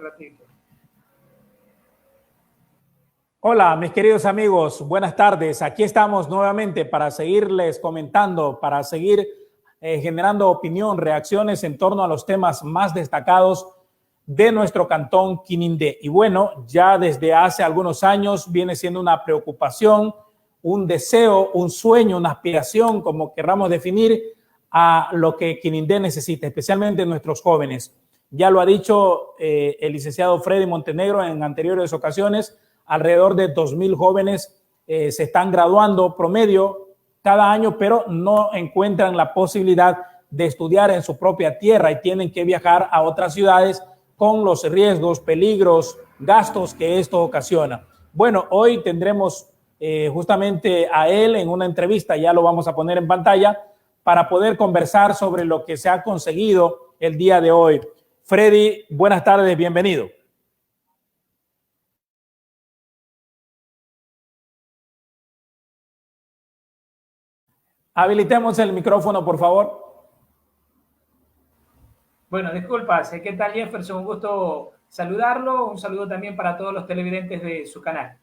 ratito. Hola, mis queridos amigos, buenas tardes. Aquí estamos nuevamente para seguirles comentando, para seguir generando opinión, reacciones en torno a los temas más destacados de nuestro cantón Quinindé. Y bueno, ya desde hace algunos años viene siendo una preocupación, un deseo, un sueño, una aspiración, como querramos definir, a lo que Quinindé necesita, especialmente nuestros jóvenes. Ya lo ha dicho el licenciado Freddy Montenegro en anteriores ocasiones. Alrededor de 2,000 jóvenes se están graduando promedio cada año, pero no encuentran la posibilidad de estudiar en su propia tierra y tienen que viajar a otras ciudades con los riesgos, peligros, gastos que esto ocasiona. Bueno, hoy tendremos justamente a él en una entrevista, ya lo vamos a poner en pantalla, para poder conversar sobre lo que se ha conseguido el día de hoy. Freddy, buenas tardes, bienvenido. Habilitemos el micrófono, por favor. Bueno, disculpas. ¿Qué tal, Jefferson? Un gusto saludarlo. Un saludo también para todos los televidentes de su canal.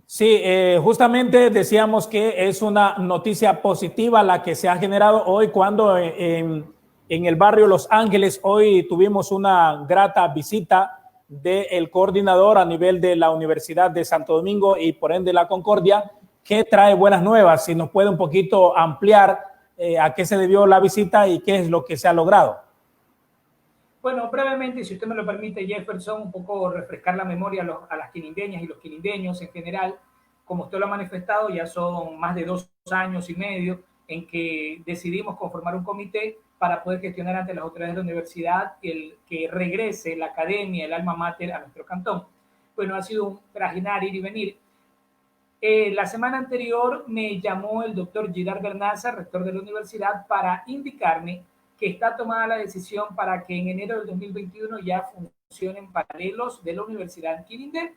Sí, justamente decíamos que es una noticia positiva la que se ha generado hoy cuando en el barrio Los Ángeles hoy tuvimos una grata visita del coordinador a nivel de la Universidad de Santo Domingo y por ende la Concordia, que trae buenas nuevas. Si nos puede un poquito ampliar a qué se debió la visita y qué es lo que se ha logrado. Bueno, brevemente, si usted me lo permite, Jefferson, un poco refrescar la memoria a las quinindeñas y los quinindeños en general. Como usted lo ha manifestado, ya son más de 2 años y medio en que decidimos conformar un comité para poder gestionar ante las autoridades de la universidad el que regrese la academia, el alma mater a nuestro cantón. Bueno, ha sido un trajinar, ir y venir. La semana anterior me llamó el doctor Girard Bernaza, rector de la universidad, para indicarme que está tomada la decisión para que en enero del 2021 ya funcionen paralelos de la Universidad en Quirindé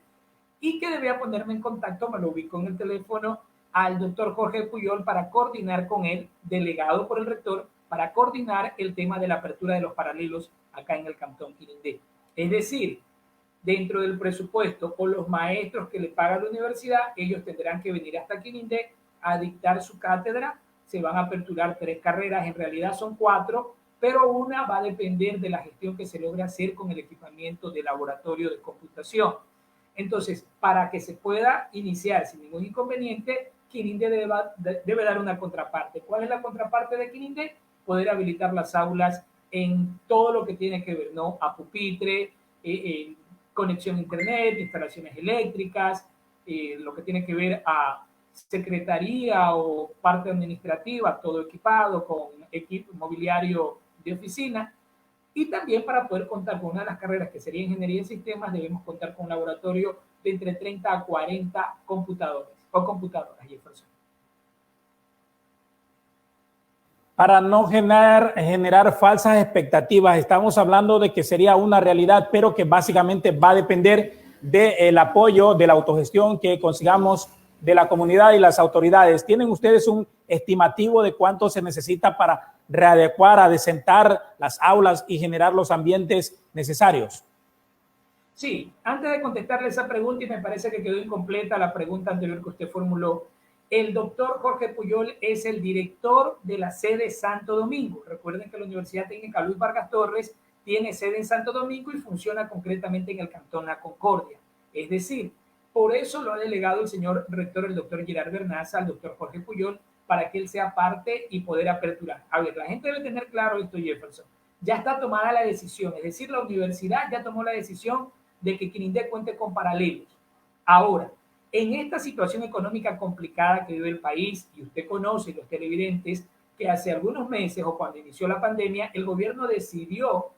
y que debía ponerme en contacto, me lo ubicó en el teléfono, al doctor Jorge Puyol para coordinar con él, delegado por el rector, para coordinar el tema de la apertura de los paralelos acá en el cantón Quirindé. Es decir, dentro del presupuesto o los maestros que le paga la universidad, ellos tendrán que venir hasta Quirindé a dictar su cátedra. Se van a aperturar 3 carreras, en realidad son 4, pero una va a depender de la gestión que se logre hacer con el equipamiento de laboratorio de computación. Entonces, para que se pueda iniciar sin ningún inconveniente, Quirindé debe dar una contraparte. ¿Cuál es la contraparte de Quirindé? Poder habilitar las aulas en todo lo que tiene que ver, ¿no? A pupitre, conexión a internet, instalaciones eléctricas, lo que tiene que ver a secretaría o parte administrativa, todo equipado con equipo mobiliario de oficina. Y también para poder contar con una de las carreras que sería Ingeniería en Sistemas, debemos contar con un laboratorio de entre 30 a 40 computadores o computadoras, Jefferson. Para no generar falsas expectativas, estamos hablando de que sería una realidad, pero que básicamente va a depender del apoyo, de la autogestión que consigamos de la comunidad y las autoridades. ¿Tienen ustedes un estimativo de cuánto se necesita para readecuar, adecentar las aulas y generar los ambientes necesarios? Sí, antes de contestarle esa pregunta, y me parece que quedó incompleta la pregunta anterior que usted formuló, el doctor Jorge Puyol es el director de la sede Santo Domingo. Recuerden que la Universidad Técnica Luis Vargas Torres tiene sede en Santo Domingo y funciona concretamente en el Cantón La Concordia. Es decir, por eso lo ha delegado el señor rector, el doctor Girard Bernaza, al doctor Jorge Puyol, para que él sea parte y poder aperturar. A ver, la gente debe tener claro esto, Jefferson. Ya está tomada la decisión, es decir, la universidad ya tomó la decisión de que Quirindé cuente con paralelos. Ahora, en esta situación económica complicada que vive el país, y usted conoce, los televidentes, que hace algunos meses o cuando inició la pandemia, el gobierno decidió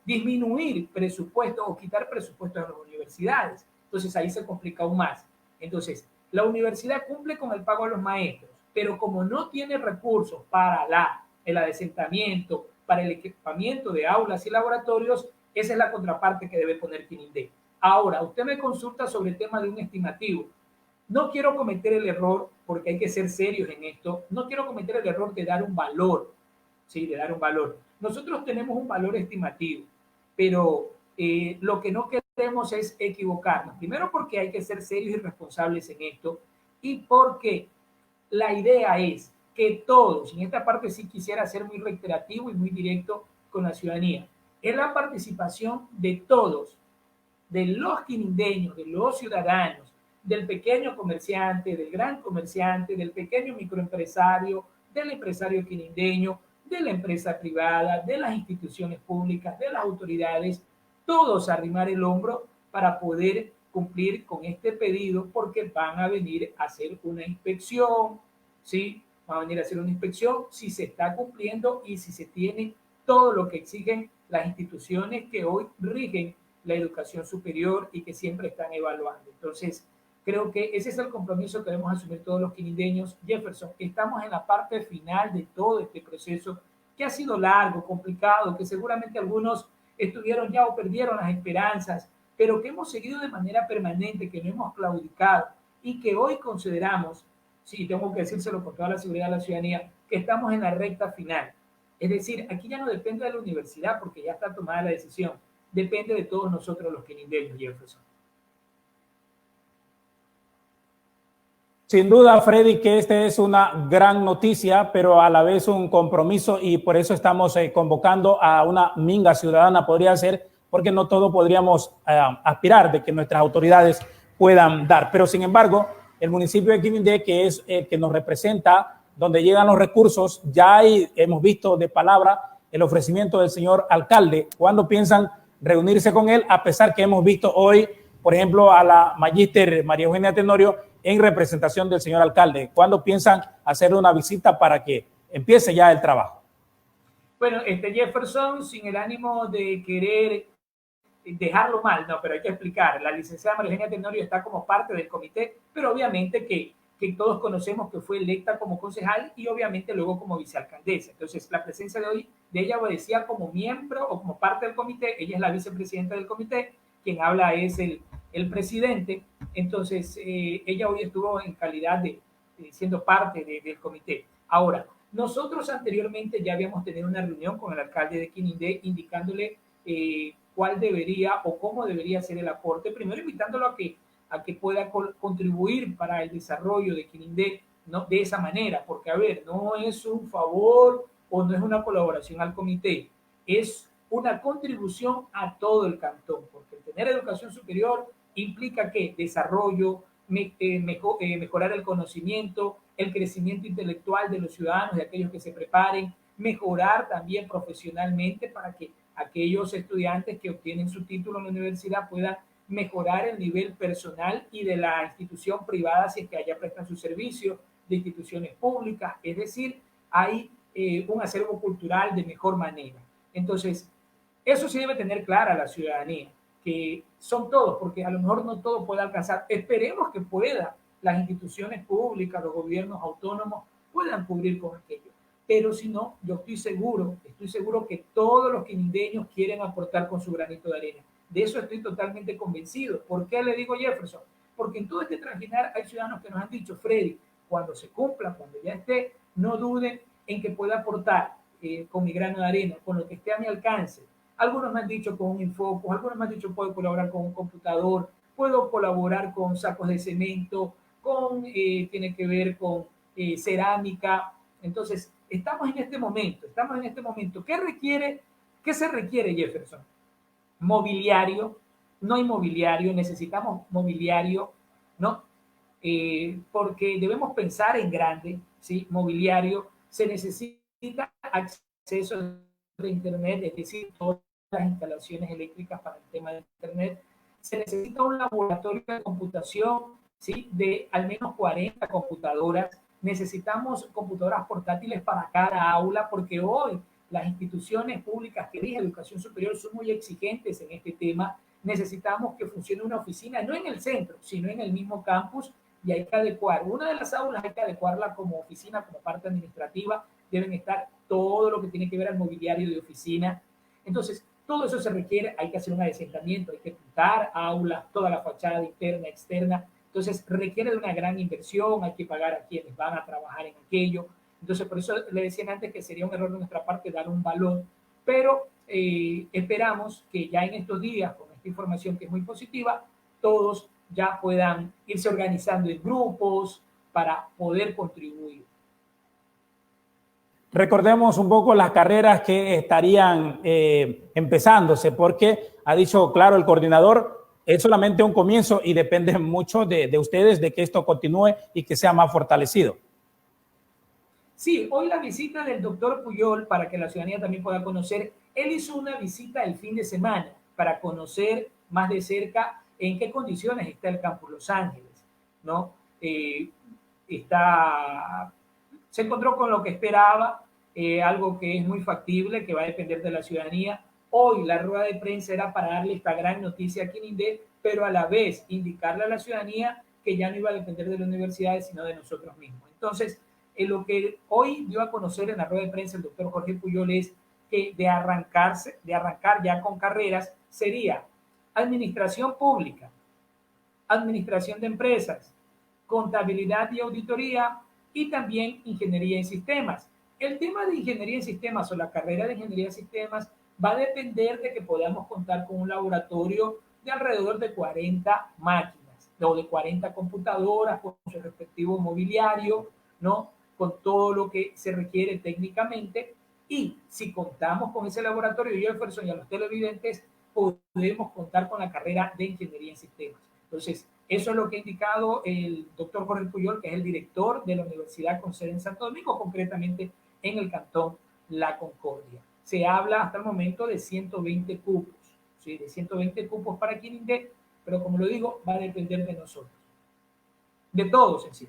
disminuir presupuestos o quitar presupuestos a las universidades. Entonces ahí se complica aún más. Entonces, la universidad cumple con el pago a los maestros, pero como no tiene recursos para el adesentamiento, para el equipamiento de aulas y laboratorios, esa es la contraparte que debe poner Quirindé. Ahora, usted me consulta sobre el tema de un estimativo. No quiero cometer el error, porque hay que ser serios en esto, no quiero cometer el error de dar un valor, ¿sí? De dar un valor. Nosotros tenemos un valor estimativo. pero lo que no queremos es equivocarnos. Primero porque hay que ser serios y responsables en esto y porque la idea es que todos, en esta parte sí quisiera ser muy reiterativo y muy directo con la ciudadanía, es la participación de todos, de los quinindeños, de los ciudadanos, del pequeño comerciante, del gran comerciante, del pequeño microempresario, del empresario quinindeño, de la empresa privada, de las instituciones públicas, de las autoridades, todos arrimar el hombro para poder cumplir con este pedido porque van a venir a hacer una inspección, ¿sí? Van a venir a hacer una inspección si se está cumpliendo y si se tiene todo lo que exigen las instituciones que hoy rigen la educación superior y que siempre están evaluando. Entonces, creo que ese es el compromiso que debemos asumir todos los quinindeños. Jefferson, estamos en la parte final de todo este proceso que ha sido largo, complicado, que seguramente algunos estuvieron ya o perdieron las esperanzas, pero que hemos seguido de manera permanente, que no hemos claudicado y que hoy consideramos, sí, tengo que decírselo con toda la seguridad de la ciudadanía, que estamos en la recta final. Es decir, aquí ya no depende de la universidad porque ya está tomada la decisión, depende de todos nosotros los quinindeños, Jefferson. Sin duda, Freddy, que esta es una gran noticia, pero a la vez un compromiso y por eso estamos convocando a una minga ciudadana, podría ser, porque no todo podríamos aspirar de que nuestras autoridades puedan dar. Pero sin embargo, el municipio de Quinindé, que es que nos representa, donde llegan los recursos, ya hemos visto de palabra el ofrecimiento del señor alcalde. ¿Cuándo piensan reunirse con él? A pesar que hemos visto hoy, por ejemplo, a la magíster María Eugenia Tenorio en representación del señor alcalde. ¿Cuándo piensan hacer una visita para que empiece ya el trabajo? Bueno, Jefferson, sin el ánimo de querer dejarlo mal, no, pero hay que explicar. La licenciada María Eugenia Tenorio está como parte del comité, pero obviamente que todos conocemos que fue electa como concejal y obviamente luego como vicealcaldesa. Entonces, la presencia de hoy de ella obedecía como miembro o como parte del comité. Ella es la vicepresidenta del comité, quien habla es el presidente. Entonces, ella hoy estuvo en calidad de siendo parte del comité. Ahora, nosotros anteriormente ya habíamos tenido una reunión con el alcalde de Quinindé indicándole cuál debería o cómo debería ser el aporte, primero invitándolo a que pueda contribuir para el desarrollo de Quinindé, ¿no? De esa manera, porque a ver, no es un favor o no es una colaboración al comité, es una contribución a todo el cantón, porque el tener educación superior implica que desarrollo, mejorar el conocimiento, el crecimiento intelectual de los ciudadanos, de aquellos que se preparen, mejorar también profesionalmente para que aquellos estudiantes que obtienen su título en la universidad puedan mejorar el nivel personal y de la institución privada si es que allá prestan su servicio, de instituciones públicas, es decir, hay un acervo cultural de mejor manera. Entonces, eso sí debe tener clara la ciudadanía, que son todos, porque a lo mejor no todo puede alcanzar. Esperemos que pueda, las instituciones públicas, los gobiernos autónomos puedan cubrir con aquello. Pero si no, yo estoy seguro que todos los quinindeños quieren aportar con su granito de arena. De eso estoy totalmente convencido. ¿Por qué le digo Jefferson? Porque en todo este trajinar hay ciudadanos que nos han dicho, Freddy, cuando se cumpla, cuando ya esté, no duden en que pueda aportar con mi grano de arena, con lo que esté a mi alcance. Algunos me han dicho con un Infocus, algunos me han dicho puedo colaborar con un computador, puedo colaborar con sacos de cemento, tiene que ver con cerámica. Entonces, estamos en este momento. ¿Qué se requiere, Jefferson? Mobiliario, no inmobiliario, necesitamos mobiliario, ¿no? Porque debemos pensar en grande, ¿sí? Mobiliario, se necesita acceso de Internet, es decir, todas las instalaciones eléctricas para el tema de Internet. Se necesita un laboratorio de computación, ¿sí? De al menos 40 computadoras. Necesitamos computadoras portátiles para cada aula, porque hoy las instituciones públicas que rigen educación superior son muy exigentes en este tema. Necesitamos que funcione una oficina, no en el centro, sino en el mismo campus, y hay que adecuar. Una de las aulas hay que adecuarla como oficina, como parte administrativa. Deben estar todo lo que tiene que ver al mobiliario de oficina. Entonces, todo eso se requiere, hay que hacer un adesentamiento, hay que pintar aulas, toda la fachada interna, externa. Entonces, requiere de una gran inversión, hay que pagar a quienes van a trabajar en aquello. Entonces, por eso le decían antes que sería un error de nuestra parte dar un valor, pero esperamos que ya en estos días, con esta información que es muy positiva, todos ya puedan irse organizando en grupos para poder contribuir. Recordemos un poco las carreras que estarían empezándose, porque ha dicho claro el coordinador, es solamente un comienzo y depende mucho de ustedes, de que esto continúe y que sea más fortalecido. Sí, hoy la visita del doctor Puyol, para que la ciudadanía también pueda conocer, él hizo una visita el fin de semana para conocer más de cerca en qué condiciones está el Campus Los Ángeles, ¿no? Está se encontró con lo que esperaba, algo que es muy factible, que va a depender de la ciudadanía. Hoy la rueda de prensa era para darle esta gran noticia a Quinindé, pero a la vez indicarle a la ciudadanía que ya no iba a depender de las universidades, sino de nosotros mismos. Entonces, lo que hoy dio a conocer en la rueda de prensa el doctor Jorge Puyol es que de arrancar ya con carreras sería administración pública, administración de empresas, contabilidad y auditoría, y también ingeniería en sistemas. El tema de ingeniería en sistemas o la carrera de ingeniería en sistemas va a depender de que podamos contar con un laboratorio de alrededor de 40 máquinas o de 40 computadoras con su respectivo mobiliario, ¿no? Con todo lo que se requiere técnicamente. Y si contamos con ese laboratorio, Jefferson, y a los televidentes, podemos contar con la carrera de ingeniería en sistemas. Entonces, eso es lo que ha indicado el doctor Jorge Puyol, que es el director de la universidad con sede en Santo Domingo, concretamente en el cantón La Concordia. Se habla hasta el momento de 120 cupos, ¿sí? De 120 cupos para Quinindé, pero como lo digo, va a depender de nosotros, de todos en sí.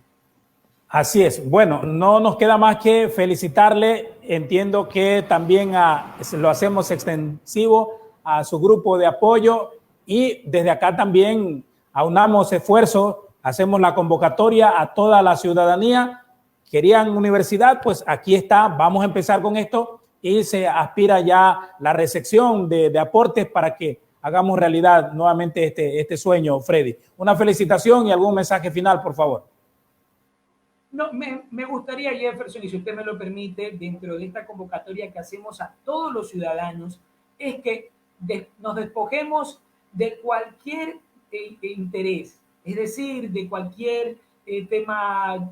Así es. Bueno, no nos queda más que felicitarle. Entiendo que también lo hacemos extensivo a su grupo de apoyo y desde acá también aunamos esfuerzos, hacemos la convocatoria a toda la ciudadanía. Querían universidad, pues aquí está, vamos a empezar con esto y se aspira ya la recepción de aportes para que hagamos realidad nuevamente este sueño, Freddy. Una felicitación y algún mensaje final, por favor. No, me gustaría, Jefferson, y si usted me lo permite, dentro de esta convocatoria que hacemos a todos los ciudadanos, es que nos despojemos de cualquier interés, es decir, de cualquier tema,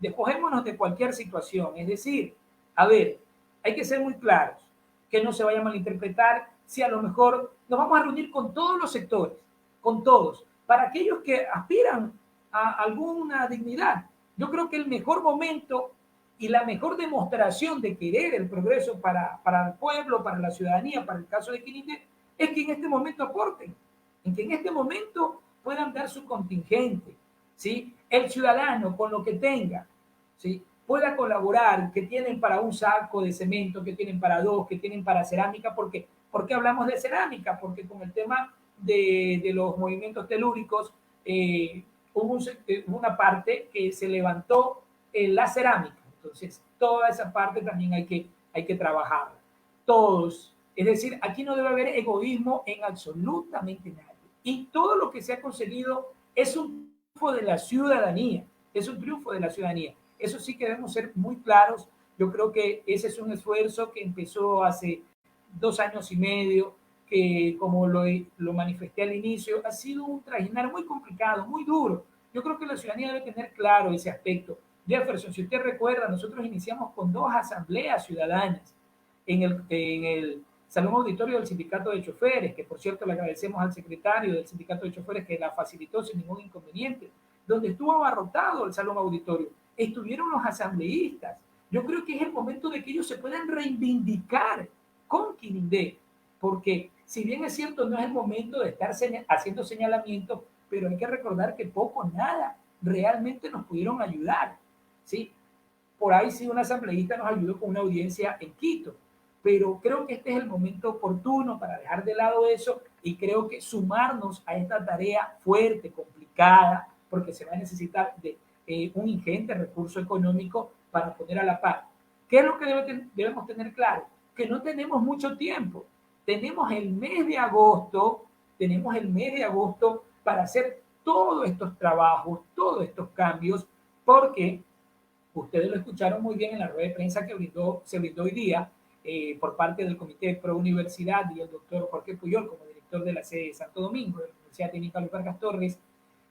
despojémonos de cualquier situación, es decir, a ver, hay que ser muy claros, que no se vaya a malinterpretar si a lo mejor nos vamos a reunir con todos los sectores, con todos, para aquellos que aspiran a alguna dignidad. Yo creo que el mejor momento y la mejor demostración de querer el progreso para el pueblo, para la ciudadanía, para el caso de Quinindé, es que en este momento aporten, en que en este momento puedan dar su contingente, ¿sí? El ciudadano con lo que tenga, ¿sí? Pueda colaborar, que tienen para un saco de cemento, que tienen para dos, que tienen para cerámica. ¿Por qué? ¿Por qué hablamos de cerámica? Porque con el tema de los movimientos telúricos, hubo una parte que se levantó la cerámica. Entonces, toda esa parte también hay que trabajar. Todos. Es decir, aquí no debe haber egoísmo en absolutamente nadie. Y todo lo que se ha conseguido es un triunfo de la ciudadanía. Es un triunfo de la ciudadanía. Eso sí que debemos ser muy claros. Yo creo que ese es un esfuerzo que empezó hace 2 años y medio, que como lo manifesté al inicio, ha sido un trajinar muy complicado, muy duro. Yo creo que la ciudadanía debe tener claro ese aspecto. Jefferson, si usted recuerda, nosotros iniciamos con 2 asambleas ciudadanas en el Salón Auditorio del Sindicato de Choferes, que por cierto le agradecemos al secretario del Sindicato de Choferes que la facilitó sin ningún inconveniente, donde estuvo abarrotado el Salón Auditorio. Estuvieron los asambleístas. Yo creo que es el momento de que ellos se puedan reivindicar con Quinindé, porque si bien es cierto, no es el momento de estar haciendo señalamientos, pero hay que recordar que poco o nada realmente nos pudieron ayudar, ¿sí? Por ahí sí un asambleísta nos ayudó con una audiencia en Quito, pero creo que este es el momento oportuno para dejar de lado eso y creo que sumarnos a esta tarea fuerte, complicada, porque se va a necesitar de un ingente recurso económico para poner a la par. ¿Qué es lo que debemos tener claro? Que no tenemos mucho tiempo. Tenemos el mes de agosto para hacer todos estos trabajos, todos estos cambios, porque ustedes lo escucharon muy bien en la rueda de prensa que se brindó hoy día. por parte del Comité Pro Universidad y el doctor Jorge Puyol como director de la sede de Santo Domingo, de la Universidad Técnica Luis Vargas Torres,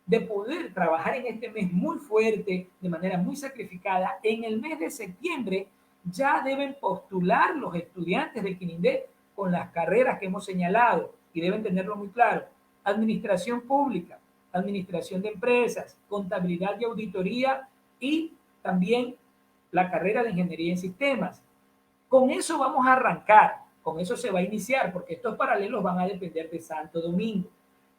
de poder trabajar en este mes muy fuerte, de manera muy sacrificada. En el mes de septiembre ya deben postular los estudiantes de Quinindé con las carreras que hemos señalado y deben tenerlo muy claro. Administración pública, administración de empresas, contabilidad y auditoría y también la carrera de ingeniería en sistemas. Con eso vamos a arrancar, con eso se va a iniciar, porque estos paralelos van a depender de Santo Domingo.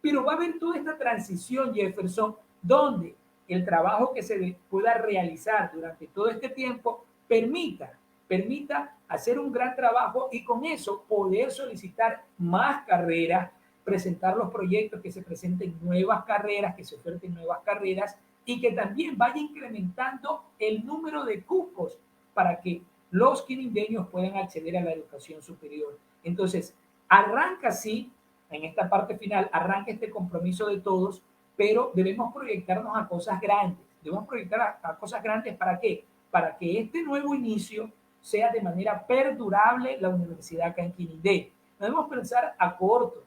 Pero va a haber toda esta transición, Jefferson, donde el trabajo que se pueda realizar durante todo este tiempo permita hacer un gran trabajo y con eso poder solicitar más carreras, presentar los proyectos, que se presenten nuevas carreras, que se oferten nuevas carreras y que también vaya incrementando el número de cupos para que los quinindeños puedan acceder a la educación superior. Entonces, arranca así, en esta parte final, arranca este compromiso de todos, pero debemos proyectarnos a cosas grandes. Debemos proyectar a cosas grandes, ¿para qué? Para que este nuevo inicio sea de manera perdurable la universidad acá en Quinindé. No debemos pensar a corto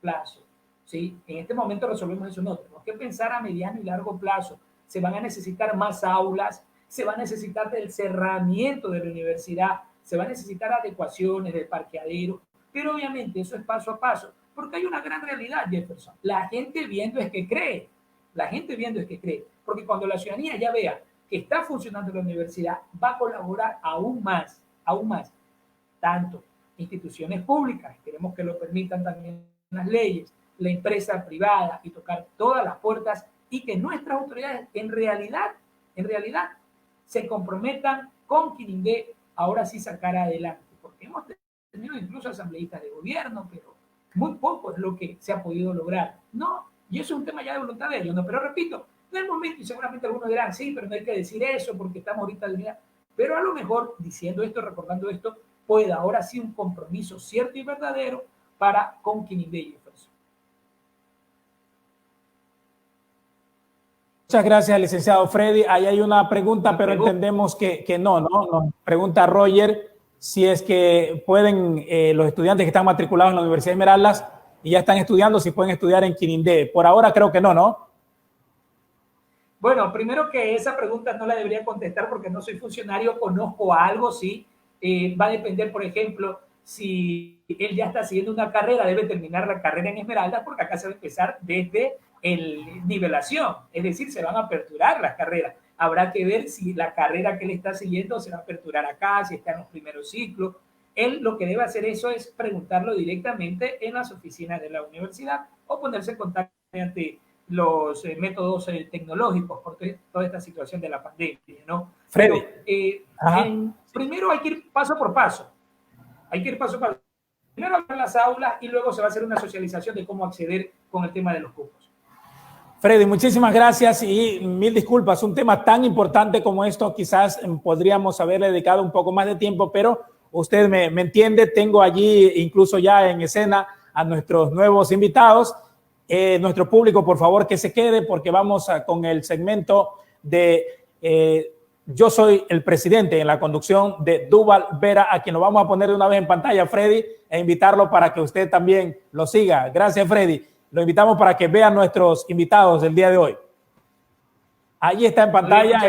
plazo, ¿sí? En este momento resolvemos eso, no, tenemos que pensar a mediano y largo plazo. Se van a necesitar más aulas, se va a necesitar del cerramiento de la universidad, se va a necesitar adecuaciones del parqueadero, pero obviamente eso es paso a paso, porque hay una gran realidad, Jefferson. La gente viendo es que cree, la gente viendo es que cree, porque cuando la ciudadanía ya vea que está funcionando la universidad, va a colaborar aún más, tanto instituciones públicas, queremos que lo permitan también las leyes, la empresa privada y tocar todas las puertas y que nuestras autoridades en realidad se comprometan con Quinindé ahora sí sacar adelante, porque hemos tenido incluso asambleístas de gobierno, pero muy poco es lo que se ha podido lograr, ¿no? Y eso es un tema ya de voluntad de ellos, ¿no? Pero repito, en el momento, y seguramente algunos dirán, sí, pero no hay que decir eso porque estamos ahorita de unidad, pero a lo mejor diciendo esto, recordando esto, pueda ahora sí un compromiso cierto y verdadero para con Quinindé y Jefferson. Muchas gracias, licenciado Freddy. Ahí hay una pregunta, pero entendemos que no. Nos pregunta Roger si es que pueden los estudiantes que están matriculados en la Universidad de Esmeraldas y ya están estudiando, si pueden estudiar en Quinindé. Por ahora creo que no. Bueno, primero que esa pregunta no la debería contestar porque no soy funcionario, conozco algo, sí. Va a depender, por ejemplo, si él ya está siguiendo una carrera, debe terminar la carrera en Esmeraldas porque acá se va a empezar desde el nivelación, es decir, se van a aperturar las carreras. Habrá que ver si la carrera que él está siguiendo se va a aperturar acá, si está en los primeros ciclos. Él lo que debe hacer eso es preguntarlo directamente en las oficinas de la universidad o ponerse en contacto mediante los métodos tecnológicos por toda esta situación de la pandemia, ¿no? Freddy. Primero hay que ir paso por paso. Primero abrir las aulas y luego se va a hacer una socialización de cómo acceder con el tema de los cupos. Freddy, muchísimas gracias y mil disculpas. Un tema tan importante como esto quizás podríamos haberle dedicado un poco más de tiempo, pero usted me entiende. Tengo allí incluso ya en escena a nuestros nuevos invitados. Nuestro público, por favor, que se quede porque vamos con el segmento de Yo soy el presidente en la conducción de Duval Vera, a quien lo vamos a poner de una vez en pantalla, Freddy, e invitarlo para que usted también lo siga. Gracias, Freddy. Lo invitamos para que vean nuestros invitados del día de hoy. Ahí está en pantalla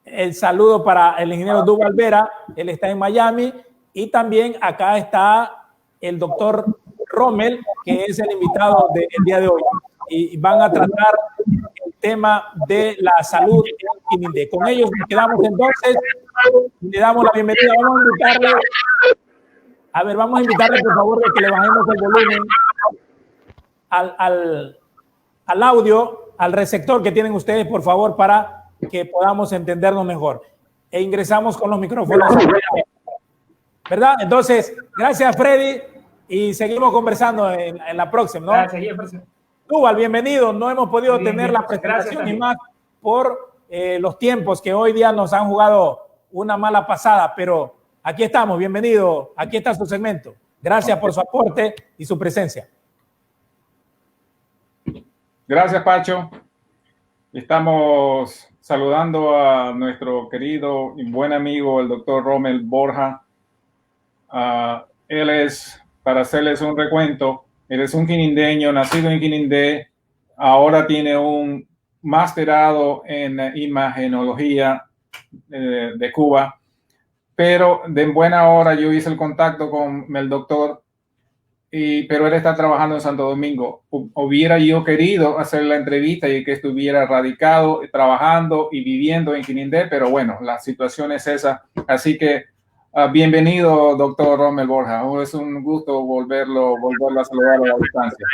el saludo para el ingeniero Duval Vera. Él está en Miami y también acá está el doctor Rommel, que es el invitado del día de hoy. Y van a tratar el tema de la salud en Quinindé. Con ellos nos quedamos entonces. Le damos la bienvenida. Vamos a invitarle, por favor, de que le bajemos el volumen al audio, al receptor que tienen ustedes, por favor, para que podamos entendernos mejor. E ingresamos con los micrófonos. ¿Verdad? Entonces, gracias, Freddy, y seguimos conversando en la próxima, ¿no? Gracias, Jefferson. Duval, bienvenido. No hemos podido tener la presentación y más por los tiempos que hoy día nos han jugado una mala pasada, pero aquí estamos, bienvenido. Aquí está su segmento. Gracias por su aporte y su presencia. Gracias, Pacho. Estamos saludando a nuestro querido y buen amigo, el doctor Rommel Borja. Él es, para hacerles un recuento, él es un quinindeño, nacido en Quinindé, ahora tiene un masterado en imagenología de Cuba, pero de buena hora yo hice el contacto con el doctor, pero él está trabajando en Santo Domingo. Hubiera yo querido hacer la entrevista y que estuviera radicado, trabajando y viviendo en Quinindé, pero bueno, la situación es esa, así que bienvenido, doctor Rommel Borja. Es un gusto volverlo a saludar a la distancia.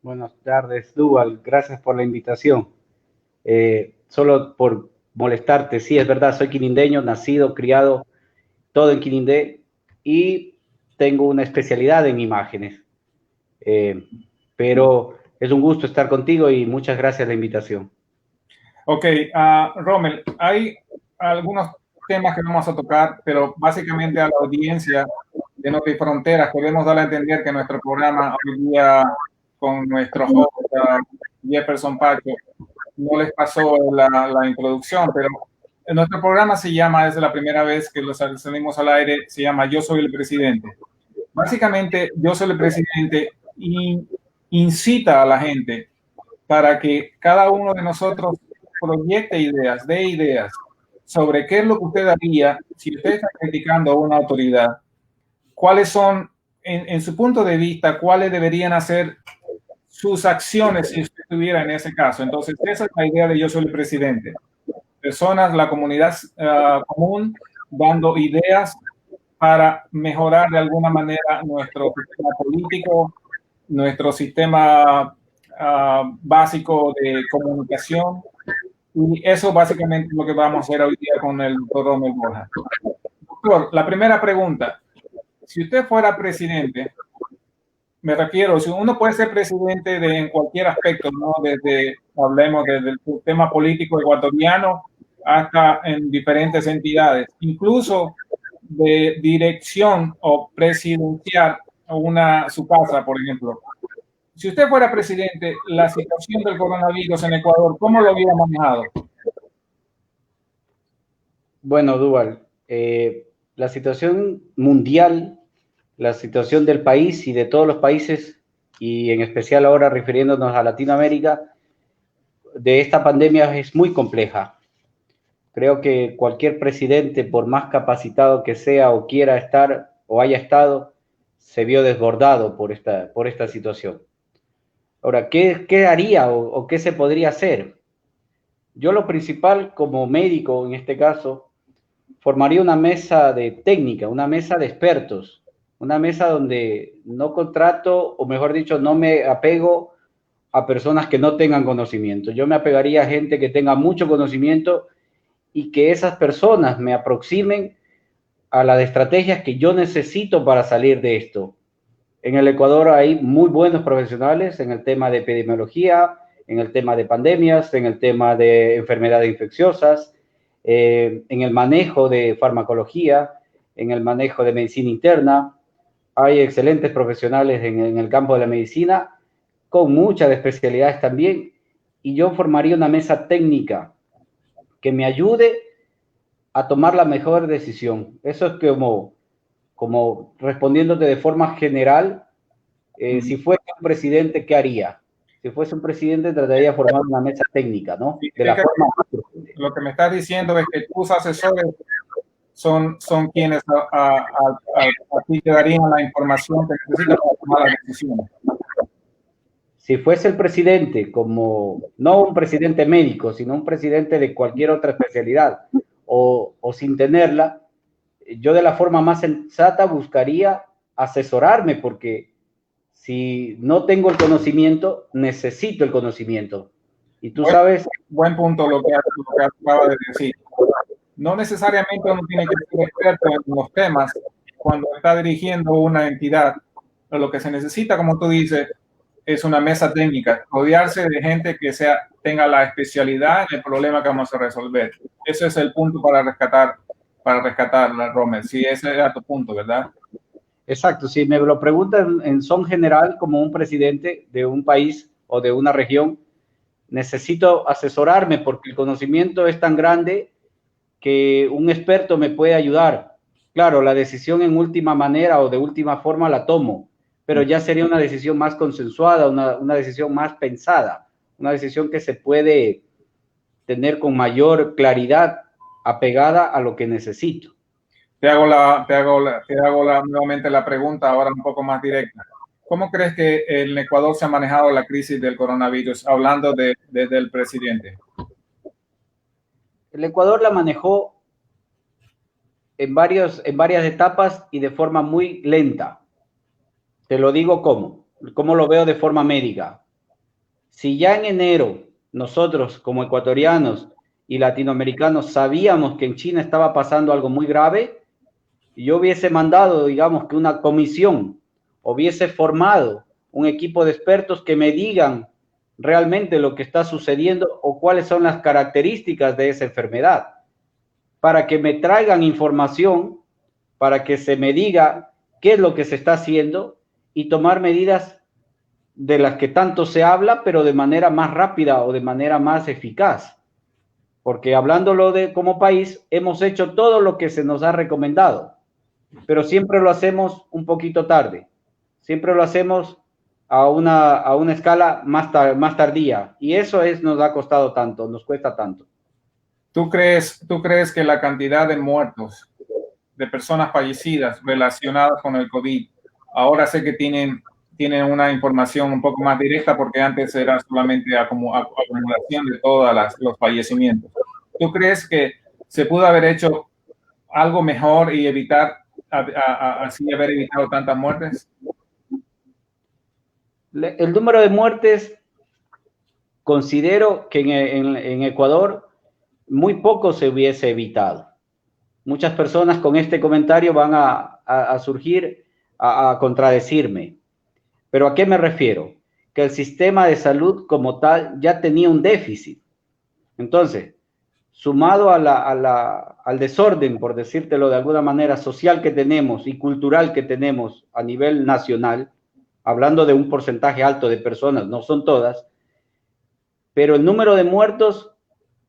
Buenas tardes, Duval. Gracias por la invitación. Solo por molestarte, sí, es verdad, soy quinindeño, nacido, criado, todo en Quinindé, y tengo una especialidad en imágenes. Pero es un gusto estar contigo y muchas gracias por la invitación. Ok, Rommel, hay algunos temas que vamos a tocar, pero básicamente a la audiencia de Noti Fronteras queremos dar a entender que nuestro programa hoy día con nuestro host Jefferson Pacho no les pasó la introducción, pero nuestro programa se llama, es la primera vez que lo salimos al aire, se llama Yo Soy el Presidente. Básicamente, Yo Soy el Presidente y incita a la gente para que cada uno de nosotros proyecte ideas, dé ideas sobre qué es lo que usted haría si usted está criticando a una autoridad, cuáles son, en su punto de vista, cuáles deberían hacer sus acciones si usted estuviera en ese caso. Entonces, esa es la idea de Yo Soy el Presidente. Personas, la comunidad común, dando ideas para mejorar de alguna manera nuestro sistema político, nuestro sistema básico de comunicación. Y eso básicamente es lo que vamos a hacer hoy día con el doctor Rommel Borja. Doctor, la primera pregunta. Si usted fuera presidente, me refiero, si uno puede ser presidente en cualquier aspecto, ¿no? Hablemos desde el sistema político ecuatoriano hasta en diferentes entidades, incluso de dirección o presidencial su casa, por ejemplo. Si usted fuera presidente, la situación del coronavirus en Ecuador, ¿cómo lo hubiera manejado? Bueno, Duval, la situación mundial, la situación del país y de todos los países, y en especial ahora refiriéndonos a Latinoamérica, de esta pandemia es muy compleja. Creo que cualquier presidente, por más capacitado que sea o quiera estar o haya estado, se vio desbordado por esta situación. Ahora, ¿qué haría o qué se podría hacer? Yo lo principal como médico, en este caso, formaría una mesa de técnica, una mesa de expertos, una mesa donde no contrato, o mejor dicho, no me apego a personas que no tengan conocimiento. Yo me apegaría a gente que tenga mucho conocimiento y que esas personas me aproximen a las estrategias que yo necesito para salir de esto. En el Ecuador hay muy buenos profesionales en el tema de epidemiología, en el tema de pandemias, en el tema de enfermedades infecciosas, en el manejo de farmacología, en el manejo de medicina interna. Hay excelentes profesionales en el campo de la medicina, con muchas especialidades también, y yo formaría una mesa técnica que me ayude a tomar la mejor decisión. Eso es como respondiéndote de forma general, si fuese un presidente, ¿qué haría? Si fuese un presidente, trataría de formar una mesa técnica, ¿no? De la forma más profunda. Lo que me estás diciendo es que tus asesores son quienes a ti te darían la información que necesitas para tomar las decisiones. Si fuese el presidente, no un presidente médico, sino un presidente de cualquier otra especialidad, o sin tenerla, yo de la forma más sensata buscaría asesorarme, porque si no tengo el conocimiento, necesito el conocimiento. Y tú sabes... Buen punto lo que acabas de decir. No necesariamente uno tiene que ser experto en los temas cuando está dirigiendo una entidad. Pero lo que se necesita, como tú dices, es una mesa técnica, rodearse de gente que tenga la especialidad en el problema que vamos a resolver. Ese es el punto para rescatarla, Rommel. Sí, ese era tu punto, ¿verdad? Exacto. Si me lo preguntan en son general, como un presidente de un país o de una región, necesito asesorarme porque el conocimiento es tan grande que un experto me puede ayudar. Claro, la decisión en última manera o de última forma la tomo, pero ya sería una decisión más consensuada, una decisión más pensada, una decisión que se puede tener con mayor claridad apegada a lo que necesito. Te hago nuevamente la pregunta ahora un poco más directa. ¿Cómo crees que en Ecuador se ha manejado la crisis del coronavirus, hablando desde el presidente? El Ecuador la manejó en varias etapas y de forma muy lenta. Te lo digo cómo lo veo de forma médica. Si ya en enero nosotros como ecuatorianos y latinoamericanos sabíamos que en China estaba pasando algo muy grave, yo hubiese mandado, digamos, que una comisión, hubiese formado un equipo de expertos que me digan realmente lo que está sucediendo o cuáles son las características de esa enfermedad, para que me traigan información, para que se me diga qué es lo que se está haciendo y tomar medidas de las que tanto se habla, pero de manera más rápida o de manera más eficaz. Porque hablándolo como país, hemos hecho todo lo que se nos ha recomendado, pero siempre lo hacemos un poquito tarde, siempre lo hacemos a una escala más tardía, y eso nos ha costado tanto, nos cuesta tanto. ¿Tú crees que la cantidad de muertos, de personas fallecidas relacionadas con el COVID, ahora sé que tienen una información un poco más directa porque antes era solamente acumulación de todos los fallecimientos? ¿Tú crees que se pudo haber hecho algo mejor y así haber evitado tantas muertes? El número de muertes, considero que en Ecuador muy poco se hubiese evitado. Muchas personas con este comentario van a surgir a contradecirme. ¿Pero a qué me refiero? Que el sistema de salud como tal ya tenía un déficit. Entonces, sumado al desorden, por decírtelo de alguna manera, social que tenemos y cultural que tenemos a nivel nacional, hablando de un porcentaje alto de personas, no son todas, pero el número de muertos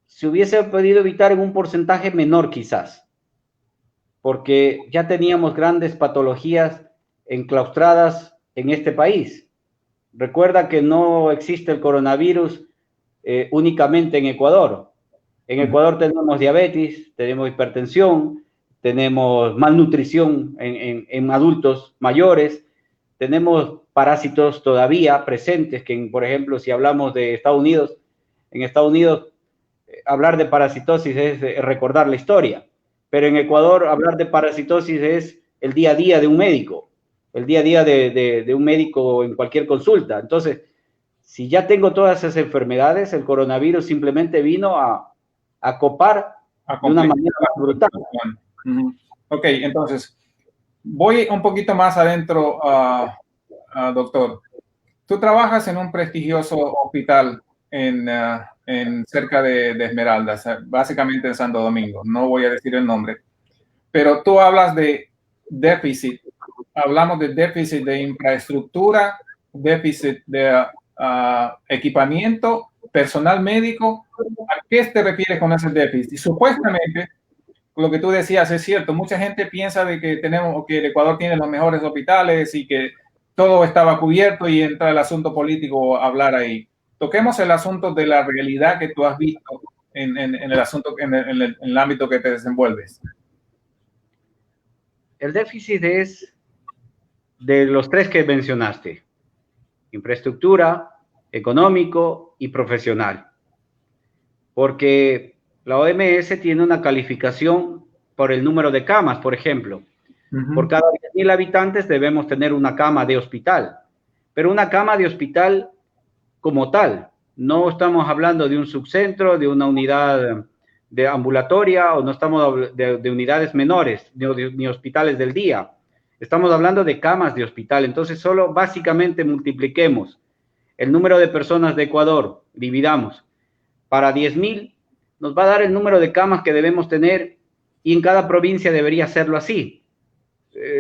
se hubiese podido evitar en un porcentaje menor quizás, porque ya teníamos grandes patologías enclaustradas en este país. Recuerda que no existe el coronavirus únicamente en Ecuador. En Ecuador tenemos diabetes, tenemos hipertensión, tenemos malnutrición en adultos mayores, tenemos parásitos todavía presentes, que por ejemplo, si hablamos de Estados Unidos, en Estados Unidos hablar de parasitosis es recordar la historia, pero en Ecuador hablar de parasitosis es el día a día de un médico, el día a día de un médico en cualquier consulta. Entonces, si ya tengo todas esas enfermedades, el coronavirus simplemente vino a copar de una manera brutal. Ok, entonces, voy un poquito más adentro, doctor. Tú trabajas en un prestigioso hospital cerca de Esmeraldas, básicamente en Santo Domingo. No voy a decir el nombre, pero tú hablas de déficit. Hablamos de déficit de infraestructura, déficit de equipamiento, personal médico. ¿A qué te refieres con ese déficit? Y supuestamente, lo que tú decías es cierto. Mucha gente piensa de que el Ecuador tiene los mejores hospitales y que todo estaba cubierto y entra el asunto político a hablar ahí. Toquemos el asunto de la realidad que tú has visto en el ámbito que te desenvuelves. El déficit es de los tres que mencionaste: infraestructura, económico y profesional. Porque la OMS tiene una calificación por el número de camas, por ejemplo. Por cada 10.000 habitantes debemos tener una cama de hospital, pero una cama de hospital como tal. No estamos hablando de un subcentro, de una unidad de ambulatoria, o no estamos de unidades menores, ni hospitales del día. Estamos hablando de camas de hospital. Entonces, solo básicamente multipliquemos el número de personas de Ecuador, dividamos para 10.000, nos va a dar el número de camas que debemos tener, y en cada provincia debería serlo así.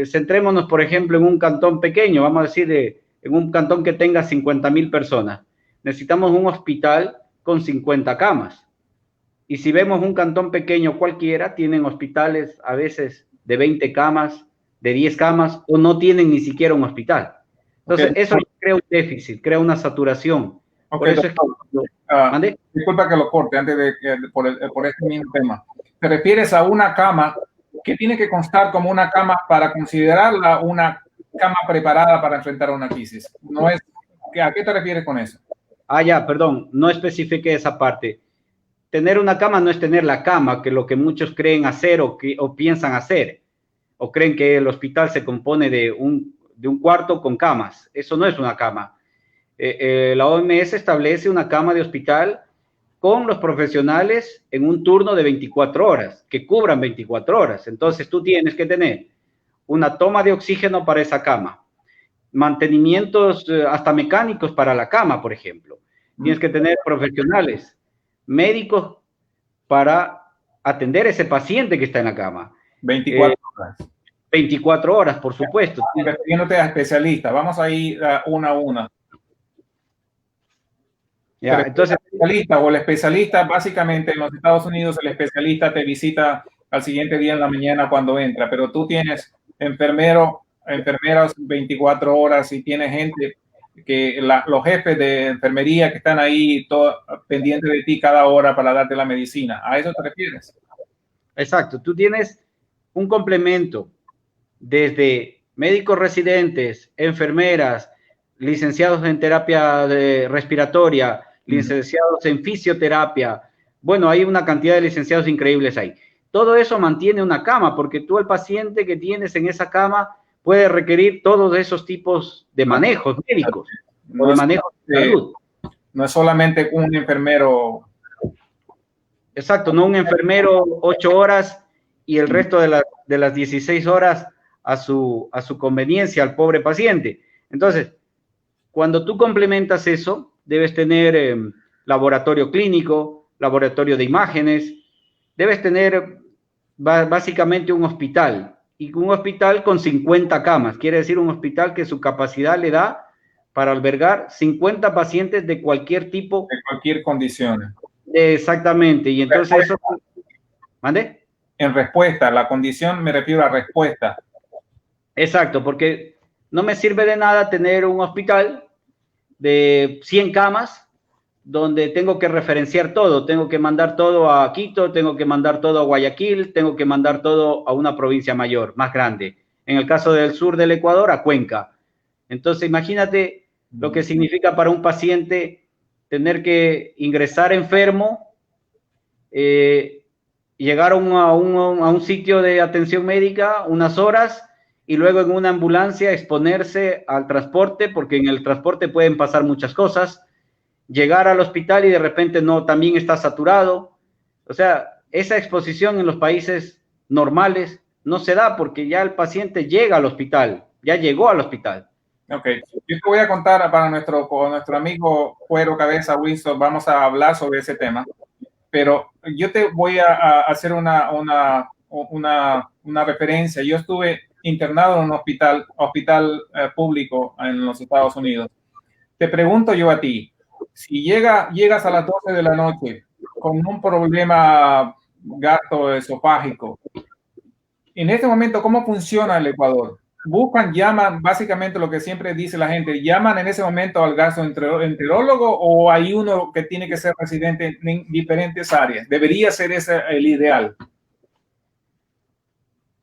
Centrémonos, por ejemplo, en un cantón pequeño, vamos a decir, en un cantón que tenga 50.000 personas. Necesitamos un hospital con 50 camas. Y si vemos un cantón pequeño cualquiera, tienen hospitales a veces de 20 camas, de 10 camas, o no tienen ni siquiera un hospital. Entonces, eso crea un déficit, crea una saturación. Por eso es que... disculpa que lo corte antes por este mismo tema. ¿Te refieres a una cama que tiene que constar como una cama para considerarla una cama preparada para enfrentar una crisis? No es, ¿a qué te refieres con eso? Ya, perdón, no especifique esa parte. Tener una cama no es tener la cama, que lo que muchos creen hacer o piensan hacer, o creen que el hospital se compone de un cuarto con camas. Eso no es una cama. La OMS establece una cama de hospital con los profesionales en un turno de 24 horas, que cubran 24 horas. Entonces tú tienes que tener una toma de oxígeno para esa cama, mantenimientos hasta mecánicos para la cama, por ejemplo. Tienes que tener profesionales, médicos para atender a ese paciente que está en la cama. 24 horas. 24 horas, por supuesto. Refiriéndote a especialistas, vamos a ir una a una. Ya, entonces, el especialista, básicamente en los Estados Unidos, el especialista te visita al siguiente día en la mañana cuando entra, pero tú tienes enfermeras 24 horas y tienes gente que los jefes de enfermería que están ahí pendientes de ti cada hora para darte la medicina. ¿A eso te refieres? Exacto. Tú tienes un complemento desde médicos residentes, enfermeras, licenciados en terapia respiratoria, licenciados en fisioterapia. Bueno, hay una cantidad de licenciados increíbles ahí. Todo eso mantiene una cama, porque tú el paciente que tienes en esa cama puede requerir todos esos tipos de manejos médicos o de manejos de salud. No es solamente un enfermero. Exacto, no un enfermero 8 horas y el resto de las 16 horas a su conveniencia al pobre paciente. Entonces, cuando tú complementas eso, debes tener laboratorio clínico, laboratorio de imágenes, debes tener básicamente un hospital, y un hospital con 50 camas, quiere decir un hospital que su capacidad le da para albergar 50 pacientes de cualquier tipo. De cualquier condición. Exactamente, y entonces eso... ¿Mande? En respuesta, la condición me refiero a respuesta. Exacto, porque no me sirve de nada tener un hospital de 100 camas donde tengo que referenciar todo, tengo que mandar todo a Quito, tengo que mandar todo a Guayaquil, tengo que mandar todo a una provincia mayor, más grande. En el caso del sur del Ecuador, a Cuenca. Entonces, imagínate lo que significa para un paciente tener que ingresar enfermo, llegar a un sitio de atención médica unas horas y luego en una ambulancia exponerse al transporte, porque en el transporte pueden pasar muchas cosas, llegar al hospital y de repente no, también está saturado. O sea, esa exposición en los países normales no se da porque ya el paciente llega al hospital, ya llegó al hospital. Ok, yo te voy a contar para nuestro amigo Cuero Cabeza Winston, vamos a hablar sobre ese tema, pero yo te voy a hacer una referencia. Yo estuve internado en un hospital público en los Estados Unidos. Te pregunto yo a ti, si llegas a las 12 de la noche con un problema gastroesofágico, en este momento, ¿cómo funciona el Ecuador? Llaman, básicamente lo que siempre dice la gente, ¿llaman en ese momento al gastroenterólogo o hay uno que tiene que ser residente en diferentes áreas? Debería ser ese el ideal.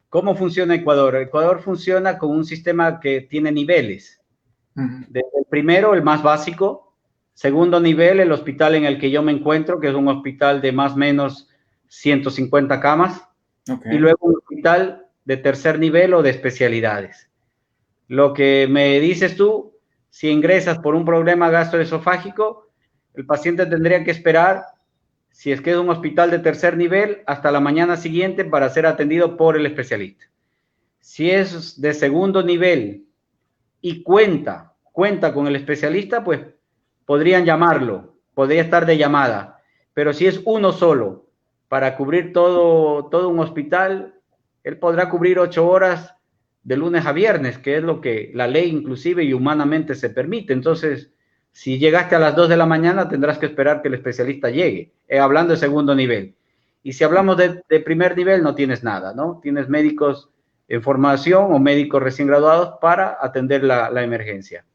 ¿Cómo funciona Ecuador? Ecuador funciona con un sistema que tiene niveles. Desde el primero, el más básico. Segundo nivel, el hospital en el que yo me encuentro, que es un hospital de más o menos 150 camas. Okay. Y luego un hospital de tercer nivel o de especialidades. Lo que me dices tú, si ingresas por un problema gastroesofágico, el paciente tendría que esperar, si es que es un hospital de tercer nivel, hasta la mañana siguiente para ser atendido por el especialista. Si es de segundo nivel y cuenta con el especialista, pues podrían llamarlo, podría estar de llamada. Pero si es uno solo para cubrir todo un hospital, él podrá cubrir 8 horas de lunes a viernes, que es lo que la ley inclusive y humanamente se permite. Entonces, Si llegaste a las 2 de la mañana, tendrás que esperar que el especialista llegue, hablando de segundo nivel. Y si hablamos de primer nivel, no tienes nada, ¿no? Tienes médicos en formación o médicos recién graduados para atender la emergencia.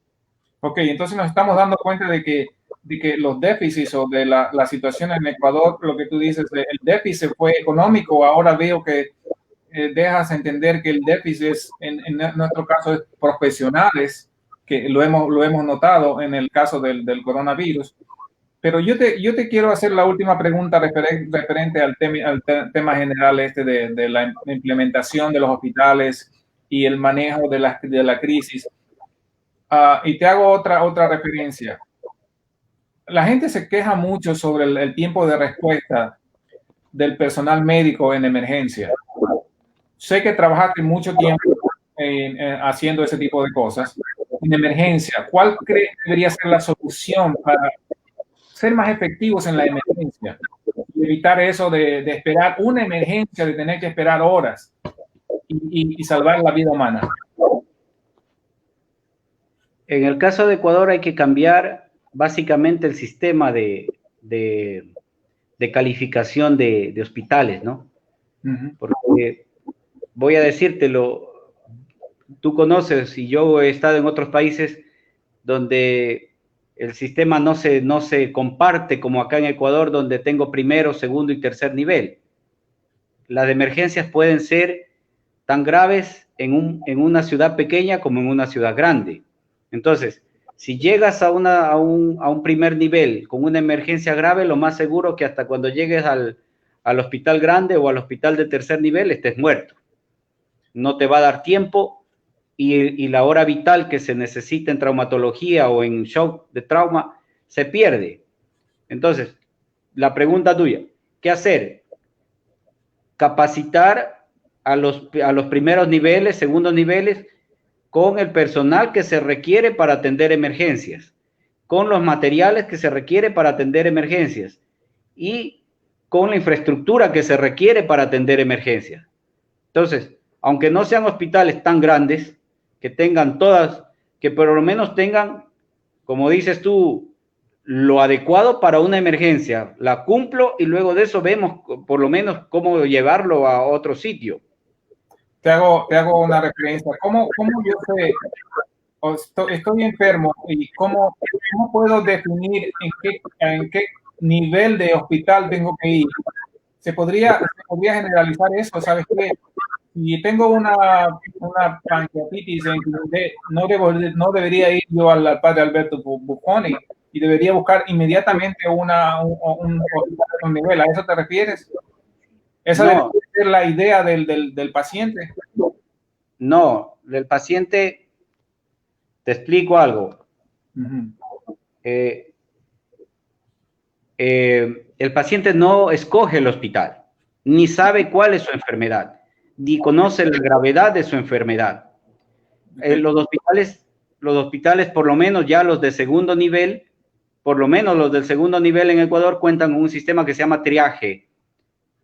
Ok, entonces nos estamos dando cuenta de que los déficits o de la situación en Ecuador, lo que tú dices, el déficit fue económico. Ahora veo que dejas entender que el déficit es, en nuestro caso, es profesionales, que lo hemos notado en el caso del coronavirus. Pero yo te quiero hacer la última pregunta referente al tema general de la implementación de los hospitales y el manejo de la crisis. Y te hago otra referencia. La gente se queja mucho sobre el tiempo de respuesta del personal médico en emergencia. Sé que trabajaste mucho tiempo haciendo ese tipo de cosas. En emergencia, ¿cuál crees que debería ser la solución para ser más efectivos en la emergencia y evitar eso de esperar una emergencia, de tener que esperar horas y salvar la vida humana? En el caso de Ecuador hay que cambiar básicamente el sistema de calificación de hospitales, ¿no? Porque voy a decírtelo, tú conoces y yo he estado en otros países donde el sistema no se comparte como acá en Ecuador, donde tengo primero, segundo y tercer nivel. Las emergencias pueden ser tan graves en una ciudad pequeña como en una ciudad grande. Entonces, si llegas a un primer nivel con una emergencia grave, lo más seguro que hasta cuando llegues al hospital grande o al hospital de tercer nivel estés muerto. No te va a dar tiempo y la hora vital que se necesita en traumatología o en shock de trauma se pierde. Entonces, la pregunta tuya, ¿qué hacer? Capacitar a los primeros niveles, segundos niveles, con el personal que se requiere para atender emergencias, con los materiales que se requiere para atender emergencias y con la infraestructura que se requiere para atender emergencias. Entonces, aunque no sean hospitales tan grandes, que tengan todas, que por lo menos tengan, como dices tú, lo adecuado para una emergencia. La cumplo y luego de eso vemos por lo menos cómo llevarlo a otro sitio. Te hago una referencia. ¿Cómo yo sé, estoy enfermo y cómo puedo definir en qué nivel de hospital tengo que ir? ¿Se podría generalizar eso? ¿Sabes qué? Si tengo una pancreatitis, no debería ir yo al padre Alberto Buffoni y debería buscar inmediatamente un hospital de un nivel. ¿A eso te refieres? ¿Esa debe ser la idea del paciente? No, del paciente, te explico algo. El paciente no escoge el hospital, ni sabe cuál es su enfermedad, ni conoce la gravedad de su enfermedad. Los hospitales, por lo menos ya los de segundo nivel, por lo menos los del segundo nivel en Ecuador cuentan con un sistema que se llama triaje.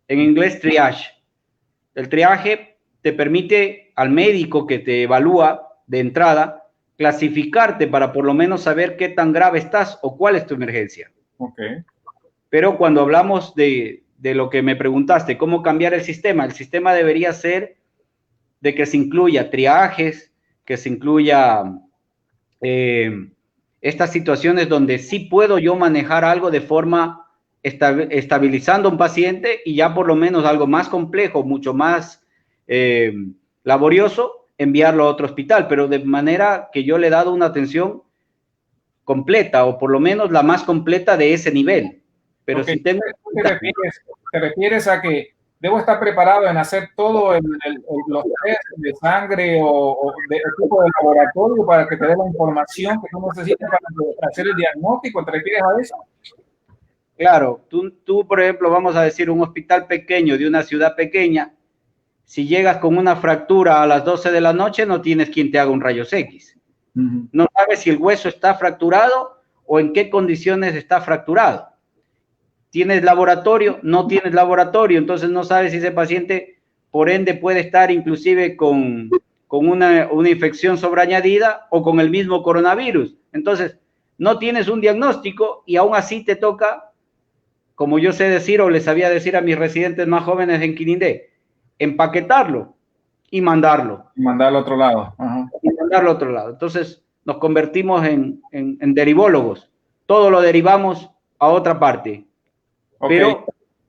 En inglés, triage. El triaje te permite al médico que te evalúa de entrada clasificarte para por lo menos saber qué tan grave estás o cuál es tu emergencia. Okay. Pero cuando hablamos de lo que me preguntaste, cómo cambiar el sistema debería ser de que se incluya triajes, que se incluya estas situaciones donde sí puedo yo manejar algo de forma estabilizando a un paciente y ya por lo menos algo más complejo, mucho más laborioso, enviarlo a otro hospital, pero de manera que yo le he dado una atención completa o por lo menos la más completa de ese nivel. Pero okay. Si tengo... ¿Te refieres a que debo estar preparado en hacer todo los test de sangre o de tipo de laboratorio para que te dé la información que tú necesitas para hacer el diagnóstico? ¿Te refieres a eso? Claro, tú, por ejemplo, vamos a decir un hospital pequeño de una ciudad pequeña, si llegas con una fractura a las 12 de la noche, no tienes quien te haga un rayos X. No sabes si el hueso está fracturado o en qué condiciones está fracturado. ¿Tienes laboratorio? No tienes laboratorio, entonces no sabes si ese paciente, por ende, puede estar inclusive con una infección sobreañadida o con el mismo coronavirus. Entonces, no tienes un diagnóstico y aún así te toca, como yo sé decir o les sabía decir a mis residentes más jóvenes en Quinindé, empaquetarlo y mandarlo. Y mandarlo a otro lado. Ajá. Y mandarlo a otro lado. Entonces nos convertimos en derivólogos. Todo lo derivamos a otra parte. Okay. Pero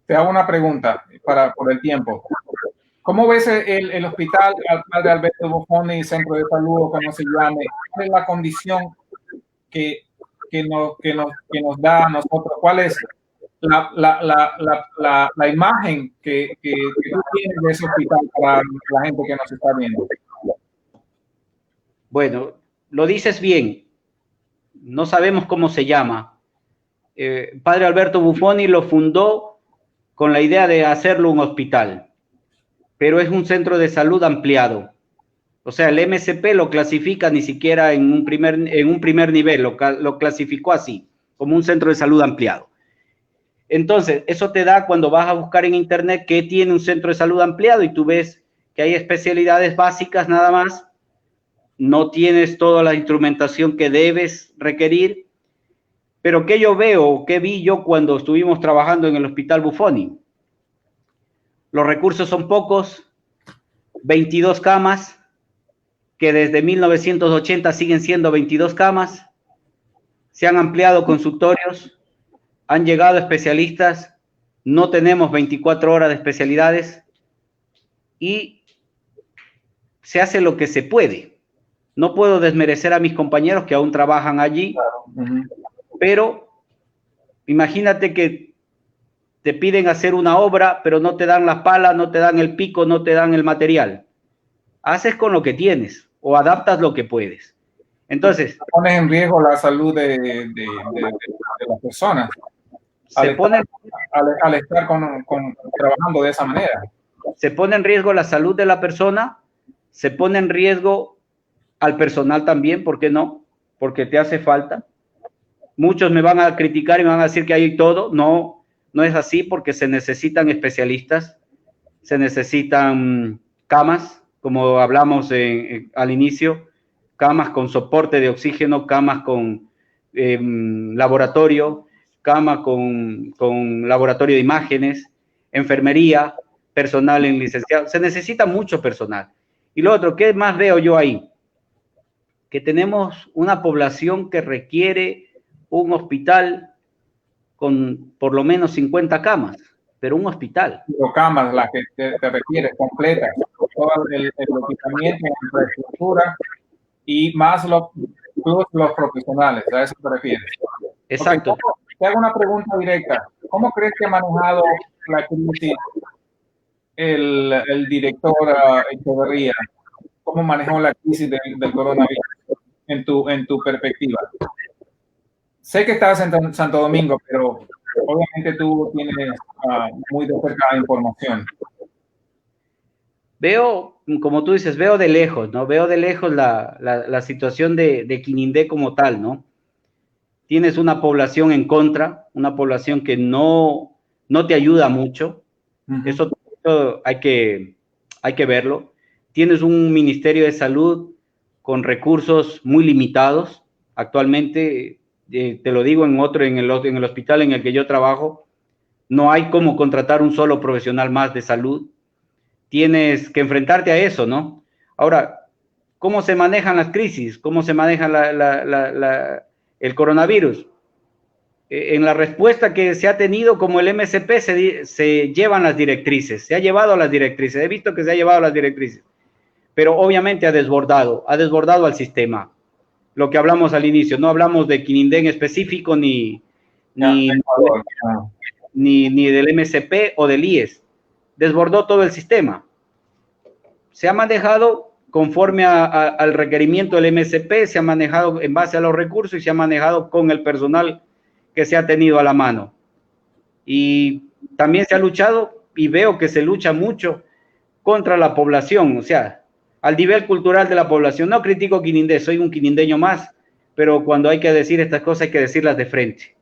te hago una pregunta por el tiempo. ¿Cómo ves el hospital Padre Alberto Buffoni, centro de salud o como se llame? ¿Cuál es la condición que nos da a nosotros? ¿Cuál es la imagen que tú tienes de ese hospital para la gente que nos está viendo? Bueno, lo dices bien. No sabemos cómo se llama. Padre Alberto Buffoni lo fundó con la idea de hacerlo un hospital, pero es un centro de salud ampliado. O sea, el MSP lo clasifica ni siquiera en un primer nivel, lo clasificó así, como un centro de salud ampliado. Entonces, eso te da cuando vas a buscar en internet qué tiene un centro de salud ampliado y tú ves que hay especialidades básicas nada más, no tienes toda la instrumentación que debes requerir, pero ¿qué yo veo? ¿Qué vi yo cuando estuvimos trabajando en el Hospital Buffoni? Los recursos son pocos, 22 camas, que desde 1980 siguen siendo 22 camas, se han ampliado consultorios, han llegado especialistas, no tenemos 24 horas de especialidades y se hace lo que se puede. No puedo desmerecer a mis compañeros que aún trabajan allí, pero imagínate que te piden hacer una obra, pero no te dan las palas, no te dan el pico, no te dan el material. Haces con lo que tienes o adaptas lo que puedes. Entonces, pones en riesgo la salud de las personas al estar trabajando de esa manera. Se pone en riesgo la salud de la persona, se pone en riesgo al personal también, ¿por qué no? Porque te hace falta. Muchos me van a criticar y me van a decir que hay todo. No, no es así porque se necesitan especialistas, se necesitan camas, como hablamos al inicio, camas con soporte de oxígeno, camas con laboratorio, cama con laboratorio de imágenes, enfermería, personal en licenciado. Se necesita mucho personal. Y lo otro, ¿qué más veo yo ahí? Que tenemos una población que requiere un hospital con por lo menos 50 camas, pero un hospital. Pero camas, las que te refieres, completas, todo el equipamiento, la infraestructura y más los profesionales, ¿a eso te refieres? Exacto. Okay, te hago una pregunta directa. ¿Cómo crees que ha manejado la crisis el director Echeverría? ¿Cómo manejó la crisis del coronavirus en tu perspectiva? Sé que estás en Santo Domingo, pero obviamente tú tienes muy de cerca la información. Veo, como tú dices, veo de lejos, ¿no? Veo de lejos la situación de Quinindé como tal, ¿no? Tienes una población en contra, una población que no te ayuda mucho. Eso hay que verlo. Tienes un Ministerio de Salud con recursos muy limitados. Actualmente, te lo digo, en el hospital en el que yo trabajo, no hay cómo contratar un solo profesional más de salud. Tienes que enfrentarte a eso, ¿no? Ahora, ¿cómo se manejan las crisis? ¿Cómo se maneja el coronavirus? En la respuesta que se ha tenido, como el MSP, se llevan las directrices, se ha llevado a las directrices, he visto que se ha llevado a las directrices, pero obviamente ha desbordado al sistema. Lo que hablamos al inicio, no hablamos de Quinindé en específico, ni del MSP o del IES. Desbordó todo el sistema. Se ha manejado conforme al requerimiento del MSP, se ha manejado en base a los recursos y se ha manejado con el personal que se ha tenido a la mano. Y también se ha luchado, y veo que se lucha mucho contra la población, o sea, al nivel cultural de la población. No critico Quinindé, soy un quinindeño más, pero cuando hay que decir estas cosas hay que decirlas de frente.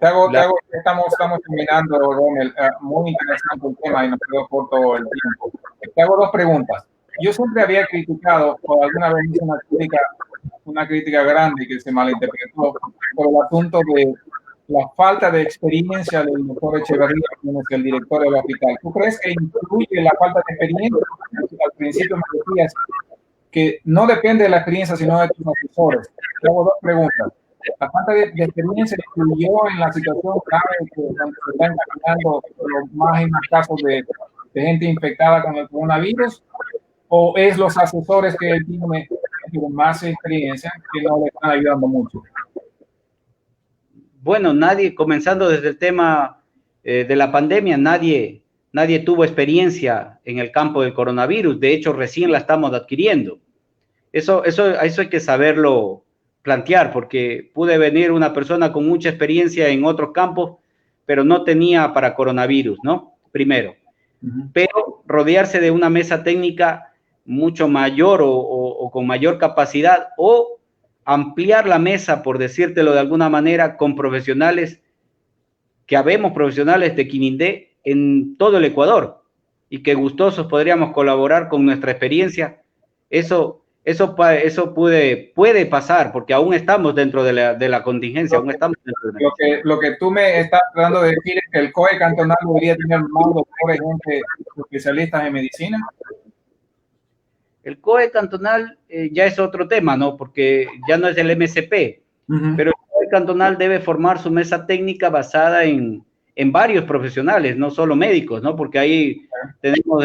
Estamos terminando, Rommel. Muy interesante el tema y nos quedó corto el tiempo. Te hago dos preguntas. Yo siempre había criticado, o alguna vez hice una crítica grande que se malinterpretó, por el asunto de la falta de experiencia del doctor Echeverría, quien es el director del hospital. ¿Tú crees que influye la falta de experiencia? Al principio me decías que no depende de la experiencia, sino de tus asesores. Te hago dos preguntas. ¿La falta de experiencia influyó en la situación grave que se está encaminando los más y más casos de gente infectada con el coronavirus? ¿O es los asesores que él tiene más experiencia que no le están ayudando mucho? Bueno, nadie, comenzando desde el tema de la pandemia, nadie tuvo experiencia en el campo del coronavirus. De hecho, recién la estamos adquiriendo. Eso hay que saberlo plantear, porque puede venir una persona con mucha experiencia en otros campos, pero no tenía para coronavirus, ¿no? Primero. Pero rodearse de una mesa técnica mucho mayor o con mayor capacidad, o ampliar la mesa, por decírtelo de alguna manera, con profesionales, que habemos profesionales de Quinindé en todo el Ecuador, y que gustosos podríamos colaborar con nuestra experiencia. Eso puede pasar, porque aún estamos dentro de la contingencia, aún estamos dentro de lo que tú me estás tratando de decir es que el COE cantonal debería tener más doctores, gente especialistas en medicina. El COE cantonal ya es otro tema, ¿no? Porque ya no es el MSP, pero el COE cantonal debe formar su mesa técnica basada en varios profesionales, no solo médicos, ¿no? Porque ahí tenemos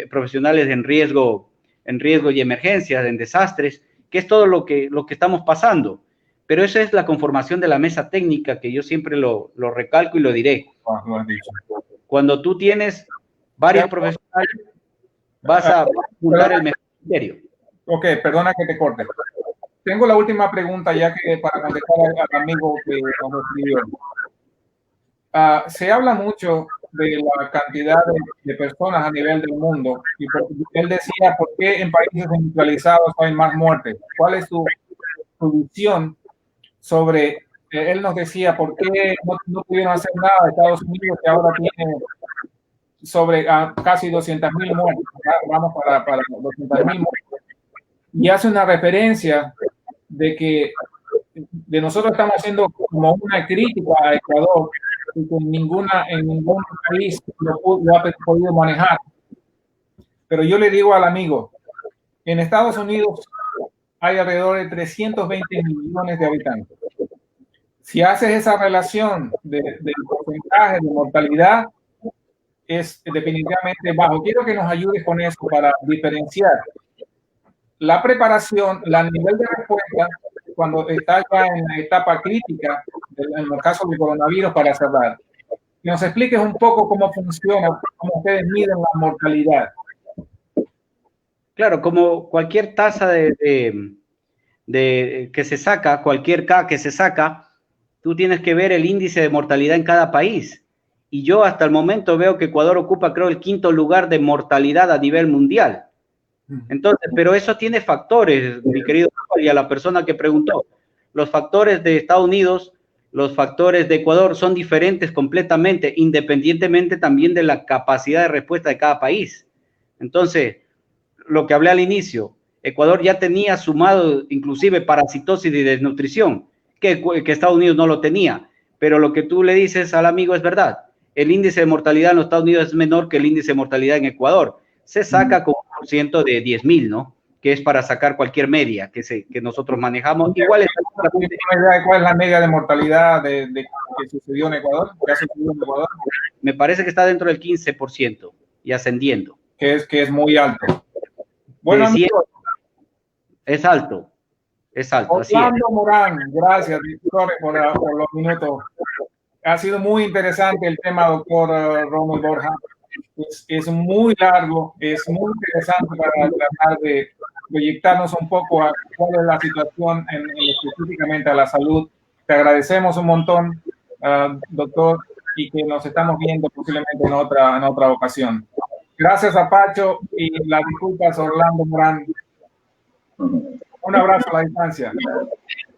profesionales en riesgo y emergencias, en desastres, que es todo lo que estamos pasando. Pero esa es la conformación de la mesa técnica, que yo siempre lo recalco y lo diré. Lo has dicho. Cuando tú tienes varios profesionales, vas a fundar el mejor criterio. Ok, perdona que te corte. Tengo la última pregunta ya que para contestar al amigo que nos escribió. Se habla mucho de la cantidad de personas a nivel del mundo, y él decía, ¿por qué en países industrializados hay más muertes? ¿Cuál es tu visión sobre, él nos decía, ¿por qué no pudieron hacer nada de Estados Unidos, que ahora tiene sobre casi 200,000 muertes? Vamos para 200,000 muertes. Y hace una referencia de que nosotros estamos haciendo como una crítica a Ecuador, y que en ningún país lo ha podido manejar. Pero yo le digo al amigo, en Estados Unidos hay alrededor de 320 millones de habitantes. Si haces esa relación del porcentaje de mortalidad, es definitivamente bajo. Quiero que nos ayudes con eso para diferenciar la preparación, el nivel de respuesta cuando está ya en la etapa crítica, en el caso del coronavirus, para cerrar. Que nos expliques un poco cómo funciona, cómo ustedes miden la mortalidad. Claro, como cualquier tasa que se saca, cualquier K que se saca, tú tienes que ver el índice de mortalidad en cada país. Y yo hasta el momento veo que Ecuador ocupa, creo, el 5º lugar de mortalidad a nivel mundial. Entonces, pero eso tiene factores, mi querido, y a la persona que preguntó. Los factores de Estados Unidos, los factores de Ecuador son diferentes completamente, independientemente también de la capacidad de respuesta de cada país. Entonces, lo que hablé al inicio, Ecuador ya tenía sumado inclusive parasitosis y desnutrición, que Estados Unidos no lo tenía. Pero lo que tú le dices al amigo es verdad. El índice de mortalidad en los Estados Unidos es menor que el índice de mortalidad en Ecuador. Se saca con un por ciento de 10,000, ¿no? Que es para sacar cualquier media que nosotros manejamos. Igual es ¿Cuál es la media de mortalidad que sucedió en Ecuador? ¿Qué sucedió en Ecuador? Me parece que está dentro del 15% y ascendiendo. Que es muy alto. Bueno, es alto. Es alto. Orlando Morán, gracias, doctor, por los minutos. Ha sido muy interesante el tema, doctor Rommel Borja. Es muy largo, es muy interesante para tratar de proyectarnos un poco a cuál es la situación específicamente a la salud. Te agradecemos un montón, doctor, y que nos estamos viendo posiblemente en otra ocasión. Gracias a Pacho y las disculpas, Orlando Morán. Un abrazo a la distancia.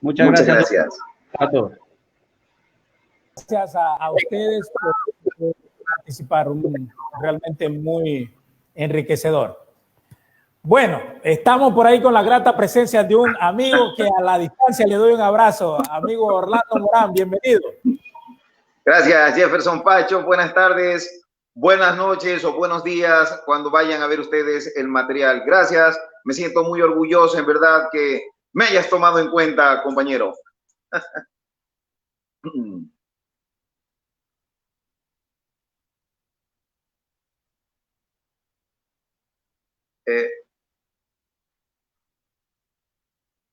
Muchas gracias a todos. Gracias a ustedes por participar, realmente muy enriquecedor. Bueno, estamos por ahí con la grata presencia de un amigo que a la distancia le doy un abrazo. Amigo Orlando Morán, bienvenido. Gracias, Jefferson Pacho. Buenas tardes, buenas noches o buenos días cuando vayan a ver ustedes el material. Gracias, me siento muy orgulloso, en verdad, que me hayas tomado en cuenta, compañero.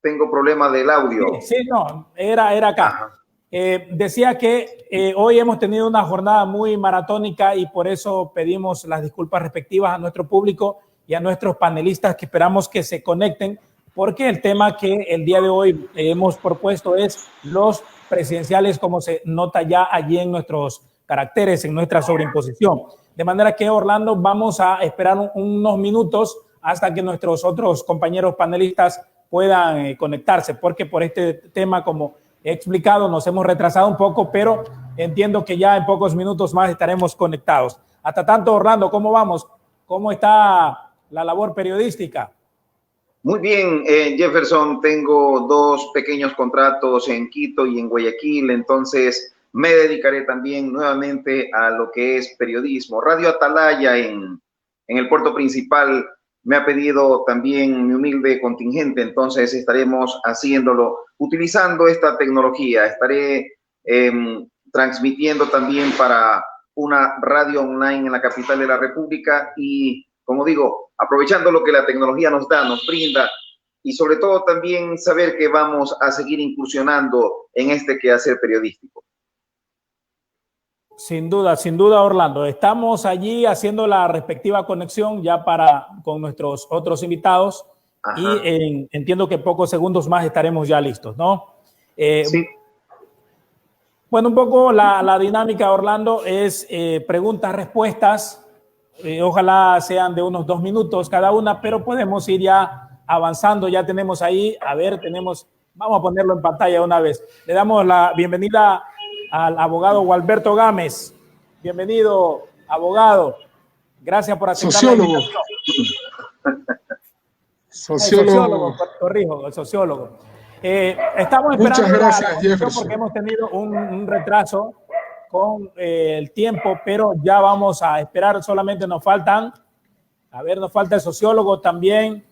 Tengo problema del audio. Sí, no, era acá. Decía que hoy hemos tenido una jornada muy maratónica y por eso pedimos las disculpas respectivas a nuestro público y a nuestros panelistas que esperamos que se conecten, porque el tema que el día de hoy hemos propuesto es los presidenciales, como se nota ya allí en nuestros caracteres, en nuestra sobreimposición. De manera que, Orlando, vamos a esperar unos minutos hasta que nuestros otros compañeros panelistas puedan conectarse, porque por este tema, como he explicado, nos hemos retrasado un poco, pero entiendo que ya en pocos minutos más estaremos conectados. Hasta tanto, Orlando, ¿cómo vamos? ¿Cómo está la labor periodística? Muy bien, Jefferson, tengo 2 pequeños contratos en Quito y en Guayaquil, entonces me dedicaré también nuevamente a lo que es periodismo. Radio Atalaya en el puerto principal me ha pedido también mi humilde contingente, entonces estaremos haciéndolo utilizando esta tecnología. Estaré transmitiendo también para una radio online en la capital de la República y, como digo, aprovechando lo que la tecnología nos da, nos brinda, y sobre todo también saber que vamos a seguir incursionando en este quehacer periodístico. Sin duda, Orlando. Estamos allí haciendo la respectiva conexión ya con nuestros otros invitados. Ajá. Y entiendo que pocos segundos más estaremos ya listos, ¿no? Sí. Bueno, un poco la dinámica, Orlando, es preguntas-respuestas. Ojalá sean de unos 2 minutos cada una, pero podemos ir ya avanzando. Ya tenemos ahí, vamos a ponerlo en pantalla una vez. Le damos la bienvenida al abogado Gualberto Gámez. Bienvenido, abogado. Gracias por aceptar sociólogo. la invitación. Sociólogo. Corrijo, el sociólogo. Estamos esperando. Muchas gracias, Jefferson. Porque hemos tenido un retraso con el tiempo, pero ya vamos a esperar. Solamente nos falta el sociólogo también,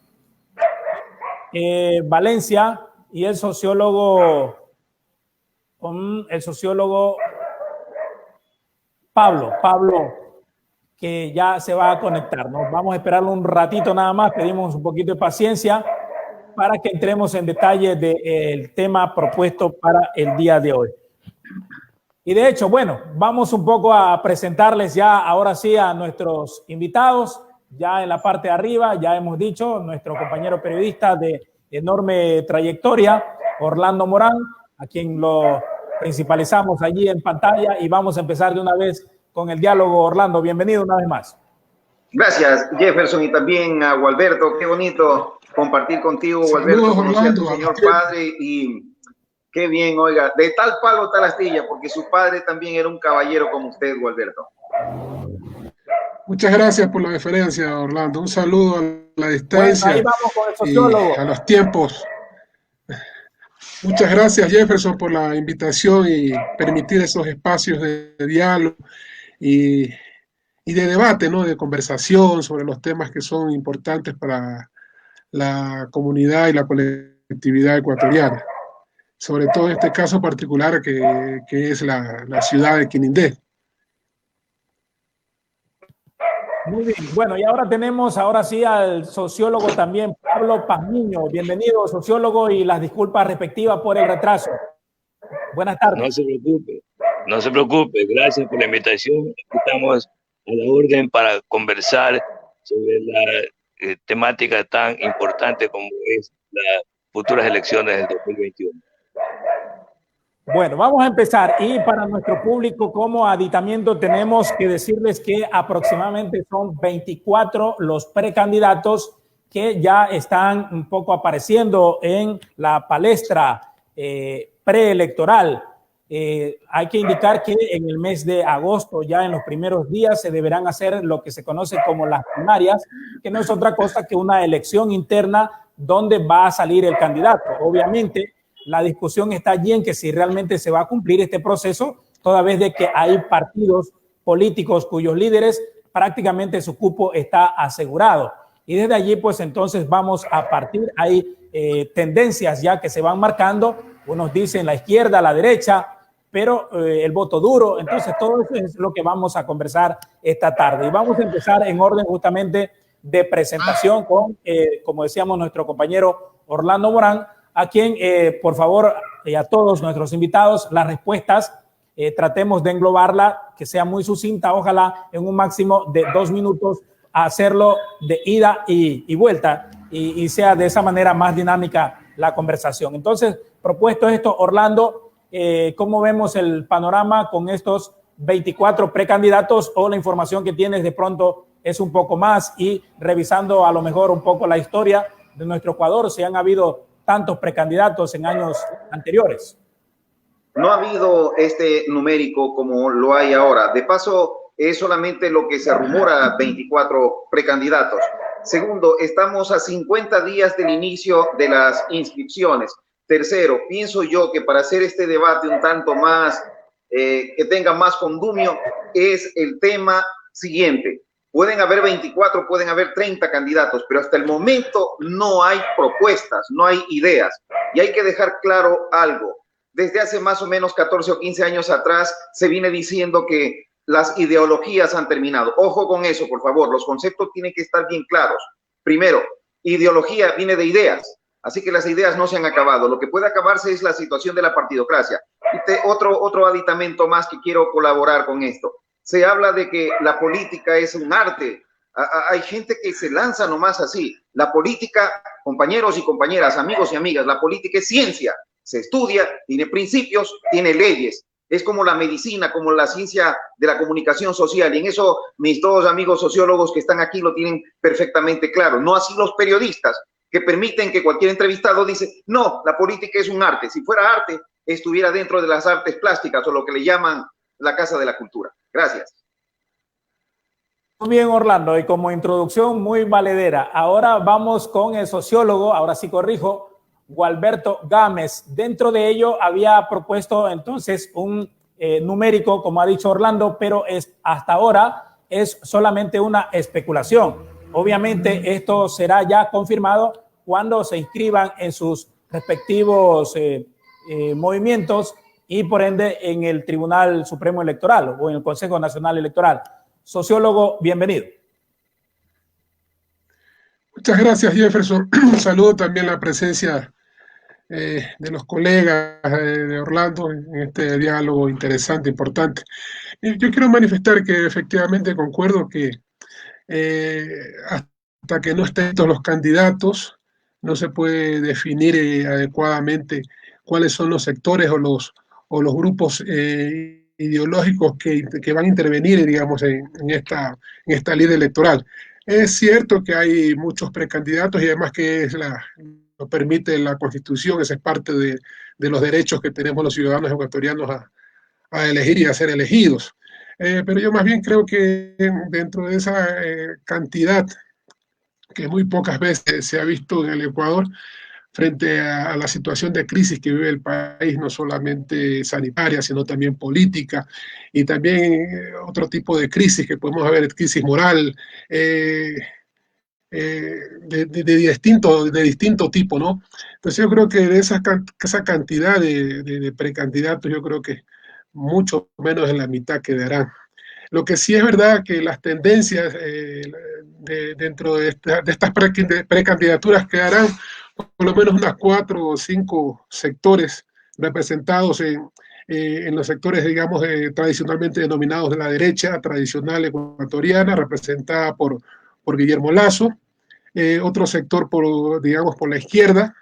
Valencia, y el sociólogo Pablo, que ya se va a conectar. Nos vamos a esperar un ratito nada más, pedimos un poquito de paciencia para que entremos en detalle del tema propuesto para el día de hoy. Y de hecho, bueno, vamos un poco a presentarles ya ahora sí a nuestros invitados. Ya en la parte de arriba, ya hemos dicho, nuestro compañero periodista de enorme trayectoria, Orlando Morán, a quien lo principalizamos allí en pantalla, y vamos a empezar de una vez con el diálogo. Orlando, bienvenido una vez más. Gracias, Jefferson, y también a Gualberto. Qué bonito compartir contigo, Gualberto, conocer a tu señor padre, y qué bien, oiga, de tal palo tal astilla, porque su padre también era un caballero como usted, Gualberto. Muchas gracias por la deferencia, Orlando. Un saludo a la distancia. Bueno, ahí vamos con el sociólogo. Y a los tiempos. Muchas gracias, Jefferson, por la invitación y permitir esos espacios de diálogo y de debate, ¿no? De conversación sobre los temas que son importantes para la comunidad y la colectividad ecuatoriana. Sobre todo en este caso particular que es la ciudad de Quinindé. Muy bien, bueno, y ahora tenemos sí al sociólogo también, Pablo Pazmiño. Bienvenido, sociólogo, y las disculpas respectivas por el retraso. Buenas tardes. No se preocupe, gracias por la invitación. Estamos a la orden para conversar sobre la temática tan importante como es las futuras elecciones del 2021. Bueno, vamos a empezar, y para nuestro público como aditamiento tenemos que decirles que aproximadamente son 24 los precandidatos que ya están un poco apareciendo en la palestra preelectoral. Hay que indicar que en el mes de agosto, ya en los primeros días, se deberán hacer lo que se conoce como las primarias, que no es otra cosa que una elección interna donde va a salir el candidato. Obviamente, la discusión está allí en que si realmente se va a cumplir este proceso, toda vez de que hay partidos políticos cuyos líderes prácticamente su cupo está asegurado. Y desde allí, pues entonces vamos a partir. Hay tendencias ya que se van marcando. Unos dicen la izquierda, la derecha, pero el voto duro. Entonces todo eso es lo que vamos a conversar esta tarde. Y vamos a empezar en orden justamente de presentación con, como decíamos, nuestro compañero Orlando Morán, a quien, por favor, y a todos nuestros invitados, las respuestas tratemos de englobarla, que sea muy sucinta, ojalá en un máximo de 2 minutos, hacerlo de ida y vuelta y sea de esa manera más dinámica la conversación. Entonces, propuesto esto, Orlando, ¿cómo vemos el panorama con estos 24 precandidatos, o la información que tienes de pronto es un poco más, y revisando a lo mejor un poco la historia de nuestro Ecuador, si han habido tantos precandidatos en años anteriores? No ha habido este numérico como lo hay ahora. De paso, es solamente lo que se rumora, 24 precandidatos. Segundo, estamos a 50 días del inicio de las inscripciones. Tercero, pienso yo que para hacer este debate un tanto más, que tenga más condumio, es el tema siguiente. Pueden haber 24, pueden haber 30 candidatos, pero hasta el momento no hay propuestas, no hay ideas. Y hay que dejar claro algo. Desde hace más o menos 14 o 15 años atrás se viene diciendo que las ideologías han terminado. Ojo con eso, por favor. Los conceptos tienen que estar bien claros. Primero, ideología viene de ideas. Así que las ideas no se han acabado. Lo que puede acabarse es la situación de la partidocracia. Y otro aditamento más que quiero colaborar con esto. Se habla de que la política es un arte. Hay gente que se lanza nomás así. La política, compañeros y compañeras, amigos y amigas, la política es ciencia. Se estudia, tiene principios, tiene leyes. Es como la medicina, como la ciencia de la comunicación social. Y en eso mis dos amigos sociólogos que están aquí lo tienen perfectamente claro. No así los periodistas, que permiten que cualquier entrevistado dice, no, la política es un arte. Si fuera arte, estuviera dentro de las artes plásticas o lo que le llaman la Casa de la Cultura. Gracias. Muy bien, Orlando, y como introducción muy valedera. Ahora vamos con el sociólogo, ahora sí corrijo, Gualberto Gámez. Dentro de ello había propuesto entonces un numérico, como ha dicho Orlando, pero hasta ahora es solamente una especulación. Obviamente esto será ya confirmado cuando se inscriban en sus respectivos movimientos y por ende en el Tribunal Supremo Electoral o en el Consejo Nacional Electoral. Sociólogo, bienvenido. Muchas gracias, Jefferson. Un saludo también a la presencia de los colegas de Orlando en este diálogo interesante, importante. Y yo quiero manifestar que efectivamente concuerdo que hasta que no estén todos los candidatos, no se puede definir adecuadamente cuáles son los sectores o los grupos ideológicos que van a intervenir, digamos, en esta ley electoral. Es cierto que hay muchos precandidatos y además que lo permite la Constitución, esa es parte de los derechos que tenemos los ciudadanos ecuatorianos a elegir y a ser elegidos. Pero yo más bien creo que dentro de esa cantidad que muy pocas veces se ha visto en el Ecuador, frente a la situación de crisis que vive el país, no solamente sanitaria, sino también política, y también otro tipo de crisis que podemos ver, crisis moral, de distinto tipo, ¿no? Entonces yo creo que de esa cantidad de precandidatos, yo creo que mucho menos de la mitad quedarán. Lo que sí es verdad que las tendencias dentro de estas precandidaturas quedarán por lo menos unas 4 o 5 sectores representados en los sectores, digamos, tradicionalmente denominados de la derecha tradicional ecuatoriana, representada por Guillermo Lasso, otro sector digamos, por la izquierda,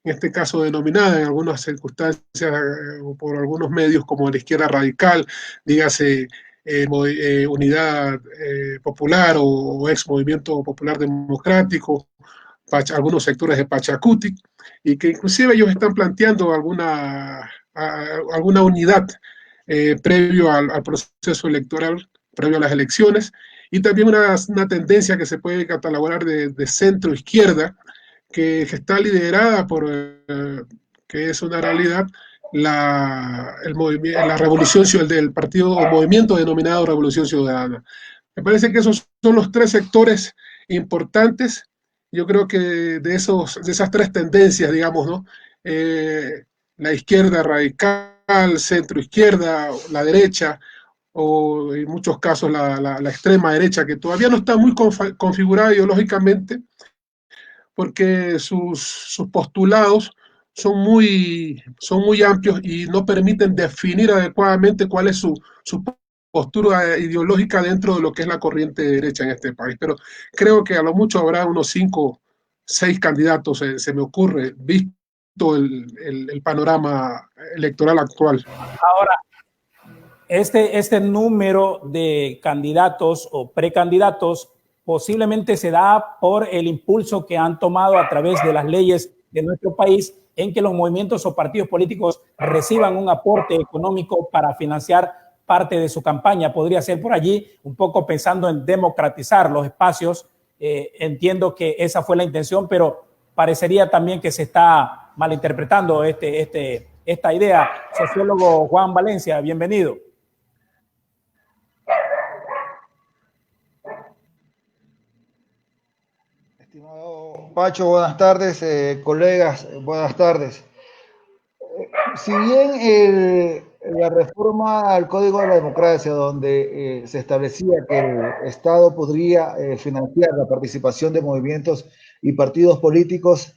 en este caso denominada en algunas circunstancias por algunos medios como la izquierda radical, dígase Unidad Popular o ex Movimiento Popular Democrático, algunos sectores de Pachacuti, y que inclusive ellos están planteando alguna alguna unidad previo al proceso electoral, previo a las elecciones, y también una tendencia que se puede catalogar de centro-izquierda, que está liderada por, que es una realidad, la revolución del partido o movimiento denominado Revolución Ciudadana. Me parece que esos son los tres sectores importantes. Yo creo que de esas tres tendencias, digamos, ¿no? La izquierda radical, centro izquierda, la derecha, o en muchos casos la extrema derecha, que todavía no está muy configurada ideológicamente, porque sus postulados son muy amplios y no permiten definir adecuadamente cuál es su postura ideológica dentro de lo que es la corriente derecha en este país. Pero creo que a lo mucho habrá unos 5, 6 candidatos, se me ocurre, visto el panorama electoral actual. Ahora, este número de candidatos o precandidatos posiblemente se da por el impulso que han tomado a través de las leyes de nuestro país en que los movimientos o partidos políticos reciban un aporte económico para financiar parte de su campaña. Podría ser por allí, un poco pensando en democratizar los espacios. Entiendo que esa fue la intención, pero parecería también que se está malinterpretando esta idea. Sociólogo Juan Valencia, bienvenido. Estimado Pacho, buenas tardes, colegas, buenas tardes. Si bien la reforma al Código de la Democracia, donde se establecía que el Estado podría financiar la participación de movimientos y partidos políticos,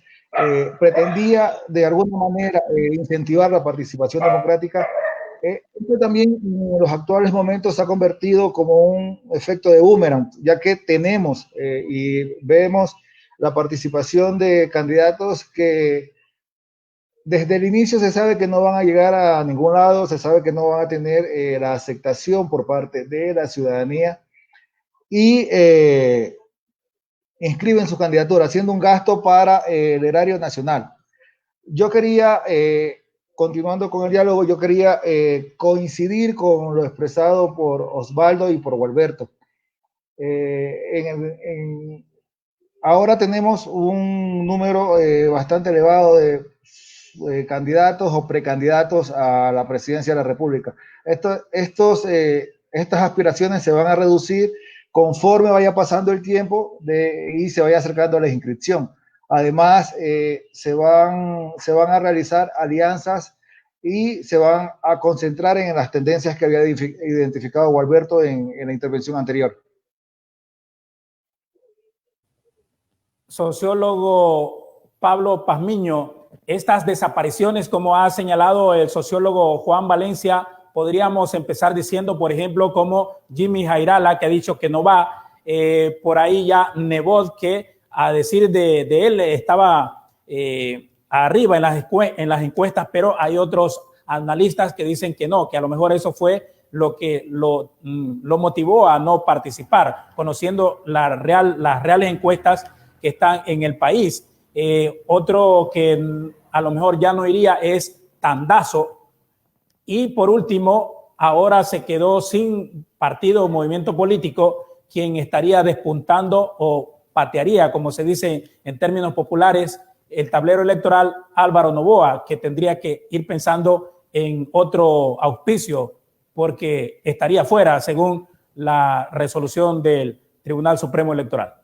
pretendía de alguna manera incentivar la participación democrática, esto también en los actuales momentos se ha convertido como un efecto de boomerang, ya que tenemos y vemos la participación de candidatos que desde el inicio se sabe que no van a llegar a ningún lado, se sabe que no van a tener la aceptación por parte de la ciudadanía y inscriben su candidatura, haciendo un gasto para el erario nacional. Yo quería, continuando con el diálogo, yo quería coincidir con lo expresado por Osvaldo y por Gualberto. Ahora tenemos un número bastante elevado de candidatos o precandidatos a la presidencia de la República. Estas aspiraciones se van a reducir conforme vaya pasando el tiempo y se vaya acercando a la inscripción. Además, se van a realizar alianzas y se van a concentrar en las tendencias que había identificado Gualberto en la intervención anterior. Sociólogo Pablo Pazmiño, estas desapariciones, como ha señalado el sociólogo Juan Valencia, podríamos empezar diciendo, por ejemplo, como Jimmy Jairala, que ha dicho que no va, por ahí ya Nebot, que a decir de él estaba arriba en las encuestas, pero hay otros analistas que dicen que no, que a lo mejor eso fue lo que lo motivó a no participar, conociendo las reales encuestas que están en el país. Otro que a lo mejor ya no iría es Tandazo. Y por último, ahora se quedó sin partido o movimiento político quien estaría despuntando o patearía, como se dice en términos populares, el tablero electoral, Álvaro Noboa, que tendría que ir pensando en otro auspicio porque estaría fuera según la resolución del Tribunal Supremo Electoral.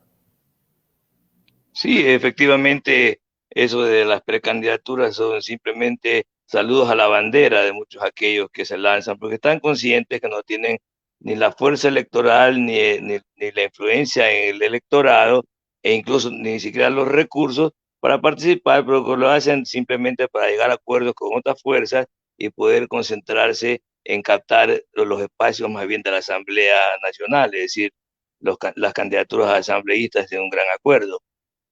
Sí, efectivamente, eso de las precandidaturas son simplemente saludos a la bandera de muchos aquellos que se lanzan, porque están conscientes que no tienen ni la fuerza electoral, ni la influencia en el electorado, e incluso ni siquiera los recursos para participar, pero que lo hacen simplemente para llegar a acuerdos con otras fuerzas y poder concentrarse en captar los espacios más bien de la Asamblea Nacional, es decir, las candidaturas asambleístas de un gran acuerdo.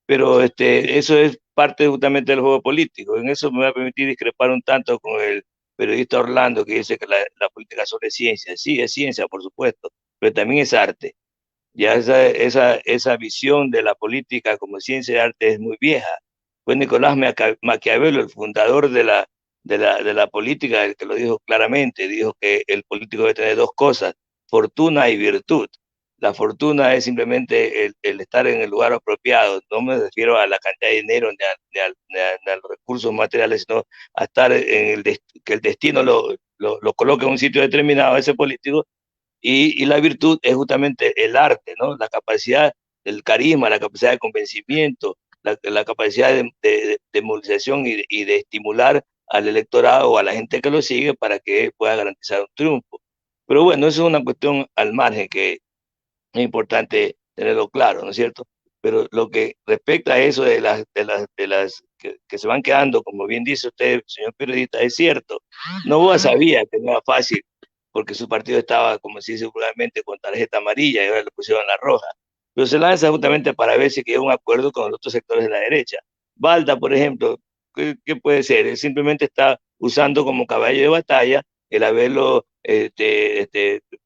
Pero eso es parte justamente del juego político. En eso me va a permitir discrepar un tanto con el periodista Orlando, que dice que la política solo es ciencia. Sí, es ciencia, por supuesto, pero también es arte. Ya esa visión de la política como ciencia y arte es muy vieja. Fue Nicolás Maquiavelo, el fundador de la de la política, que lo dijo claramente, dijo que el político debe tener dos cosas, fortuna y virtud. La fortuna es simplemente el estar en el lugar apropiado. No me refiero a la cantidad de dinero ni a los recursos materiales, sino a estar en que el destino lo coloque en un sitio determinado, ese político. Y la virtud es justamente el arte, ¿no? La capacidad, el carisma, la capacidad de convencimiento, la capacidad de movilización y de estimular al electorado o a la gente que lo sigue para que pueda garantizar un triunfo. Pero bueno, eso es una cuestión al margen que es importante tenerlo claro, ¿no es cierto? Pero lo que respecta a eso de las que se van quedando, como bien dice usted, señor periodista, es cierto. Noboa sabía que no era fácil, porque su partido estaba, como se dice vulgarmente, con tarjeta amarilla y ahora le pusieron la roja. Pero se lanza justamente para ver si queda un acuerdo con los otros sectores de la derecha. Balda, por ejemplo, ¿qué puede ser? Él simplemente está usando como caballo de batalla el haberlo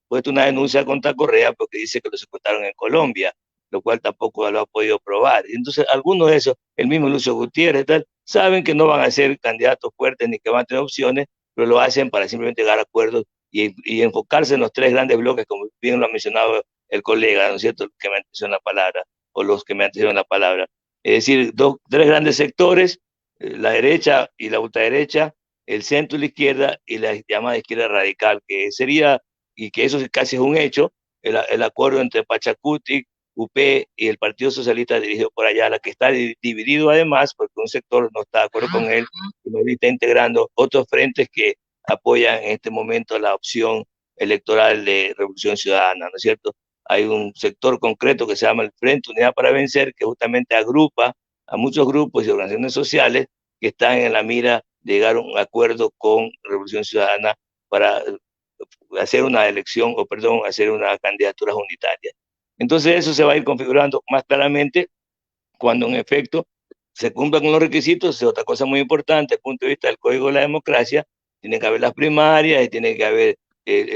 puesto una denuncia contra Correa porque dice que lo secuestraron en Colombia, lo cual tampoco lo ha podido probar. Y entonces algunos de esos, el mismo Lucio Gutiérrez, tal, saben que no van a ser candidatos fuertes ni que van a tener opciones, pero lo hacen para simplemente llegar a acuerdos y enfocarse en los tres grandes bloques, como bien lo ha mencionado el colega, ¿no es cierto?, que me antecedieron la palabra, o los que me antecedieron la palabra. Es decir, tres grandes sectores, la derecha y la ultraderecha, el centro y la izquierda, y la llamada izquierda radical, que sería, y que eso casi es un hecho, el acuerdo entre Pachacuti, UP y el Partido Socialista dirigido por allá, la que está dividido además, porque un sector no está de acuerdo con él, y está integrando otros frentes que apoyan en este momento la opción electoral de Revolución Ciudadana, ¿no es cierto? Hay un sector concreto que se llama el Frente Unidad para Vencer, que justamente agrupa a muchos grupos y organizaciones sociales que están en la mira de llegar a un acuerdo con Revolución Ciudadana para hacer una elección, o perdón, hacer una candidatura unitaria. Entonces eso se va a ir configurando más claramente cuando en efecto se cumplan con los requisitos. Es otra cosa muy importante desde el punto de vista del Código de la Democracia. Tiene que haber las primarias y tiene que haber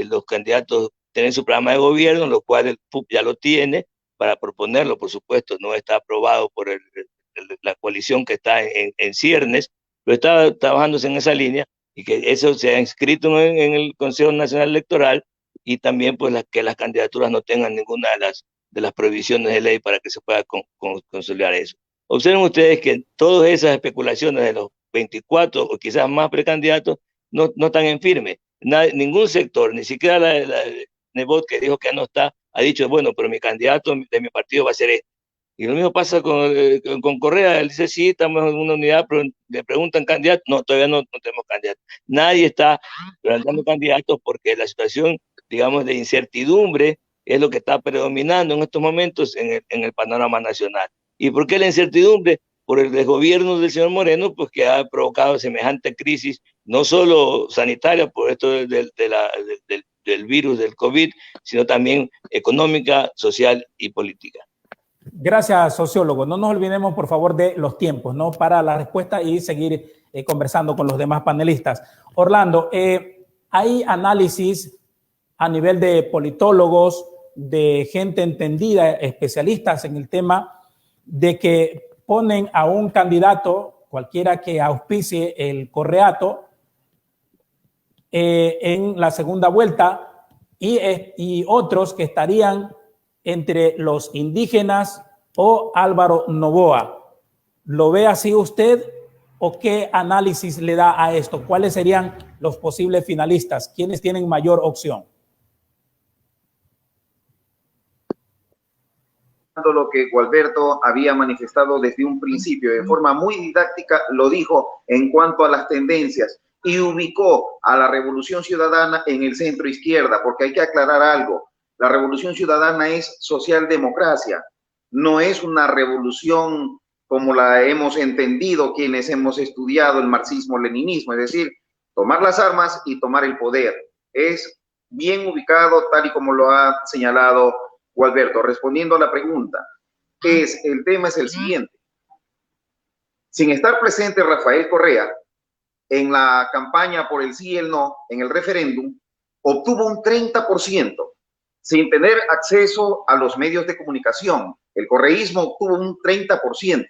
los candidatos tener su programa de gobierno, lo cual el PUC ya lo tiene para proponerlo, por supuesto. No está aprobado por la coalición que está en ciernes, pero está trabajándose en esa línea, y que eso se ha inscrito en el Consejo Nacional Electoral, y también pues que las candidaturas no tengan ninguna de las prohibiciones de ley para que se pueda consolidar eso. Observen ustedes que todas esas especulaciones de los 24 o quizás más precandidatos no están en firme. Ningún sector, ni siquiera la Nebot, que dijo que no está, ha dicho, bueno, pero mi candidato de mi partido va a ser este. Y lo mismo pasa con Correa. Él dice, sí, estamos en una unidad, pero le preguntan candidato. No, todavía no tenemos candidato. Nadie está presentando candidatos porque la situación, digamos, de incertidumbre es lo que está predominando en estos momentos en el panorama nacional. ¿Y por qué la incertidumbre? Por el desgobierno del señor Moreno, pues que ha provocado semejante crisis, no solo sanitaria por esto del virus del COVID, sino también económica, social y política. Gracias, sociólogo. No nos olvidemos, por favor, de los tiempos, ¿no?, para la respuesta y seguir conversando con los demás panelistas. Orlando, hay análisis a nivel de politólogos, de gente entendida, especialistas en el tema, de que ponen a un candidato, cualquiera que auspicie el correato, en la segunda vuelta, y otros que estarían entre los indígenas o Álvaro Noboa. ¿Lo ve así usted o qué análisis le da a esto? ¿Cuáles serían los posibles finalistas? ¿Quiénes tienen mayor opción? Lo que Gualberto había manifestado desde un principio, de forma muy didáctica, lo dijo en cuanto a las tendencias y ubicó a la Revolución Ciudadana en el centro izquierda, porque hay que aclarar algo. La Revolución Ciudadana es socialdemocracia, no es una revolución como la hemos entendido quienes hemos estudiado el marxismo-leninismo, es decir, tomar las armas y tomar el poder. Es bien ubicado, tal y como lo ha señalado Gualberto. Respondiendo a la pregunta, el tema es el siguiente. Sin estar presente Rafael Correa en la campaña por el sí y el no, en el referéndum, obtuvo un 30%, sin tener acceso a los medios de comunicación. El correísmo obtuvo un 30%.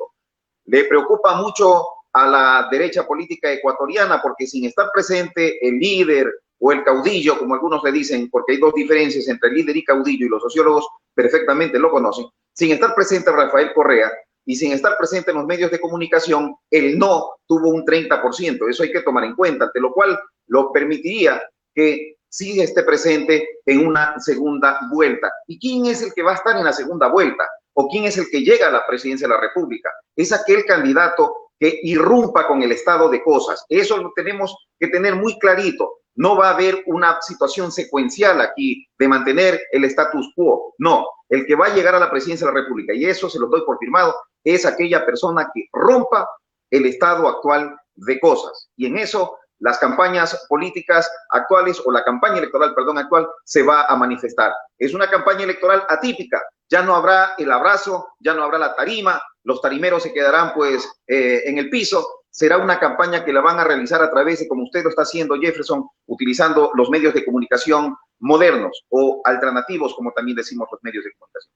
Le preocupa mucho a la derecha política ecuatoriana, porque sin estar presente el líder o el caudillo, como algunos le dicen, porque hay dos diferencias entre líder y caudillo, y los sociólogos perfectamente lo conocen, sin estar presente Rafael Correa y sin estar presente en los medios de comunicación, el no tuvo un 30%. Eso hay que tomar en cuenta, ante lo cual lo permitiría que sí esté presente en una segunda vuelta. ¿Y quién es el que va a estar en la segunda vuelta? ¿O quién es el que llega a la presidencia de la República? Es aquel candidato que irrumpa con el estado de cosas. Eso lo tenemos que tener muy clarito. No va a haber una situación secuencial aquí de mantener el status quo. No, el que va a llegar a la presidencia de la República, y eso se lo doy por firmado, es aquella persona que rompa el estado actual de cosas. Y en eso las campañas políticas actuales, o la campaña electoral, perdón, actual, se va a manifestar. Es una campaña electoral atípica. Ya no habrá el abrazo, ya no habrá la tarima, los tarimeros se quedarán pues en el piso. Será una campaña que la van a realizar a través de, como usted lo está haciendo, Jefferson, utilizando los medios de comunicación modernos o alternativos, como también decimos los medios de comunicación.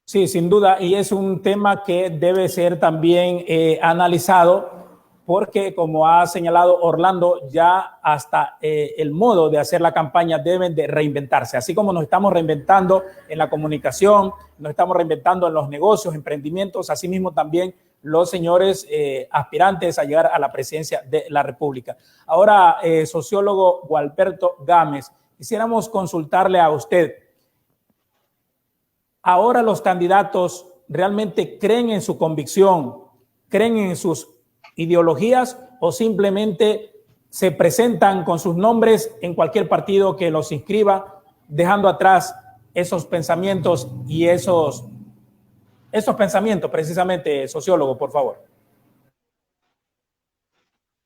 Sí, sin duda, y es un tema que debe ser también analizado, porque como ha señalado Orlando, ya hasta el modo de hacer la campaña deben de reinventarse. Así como nos estamos reinventando en la comunicación, nos estamos reinventando en los negocios, emprendimientos, asimismo también los señores aspirantes a llegar a la presidencia de la República. Ahora, sociólogo Gualberto Gámez, quisiéramos consultarle a usted. Ahora los candidatos realmente creen en su convicción, creen en sus ideologías, o simplemente se presentan con sus nombres en cualquier partido que los inscriba, dejando atrás esos pensamientos y esos pensamientos, precisamente, sociólogo, por favor.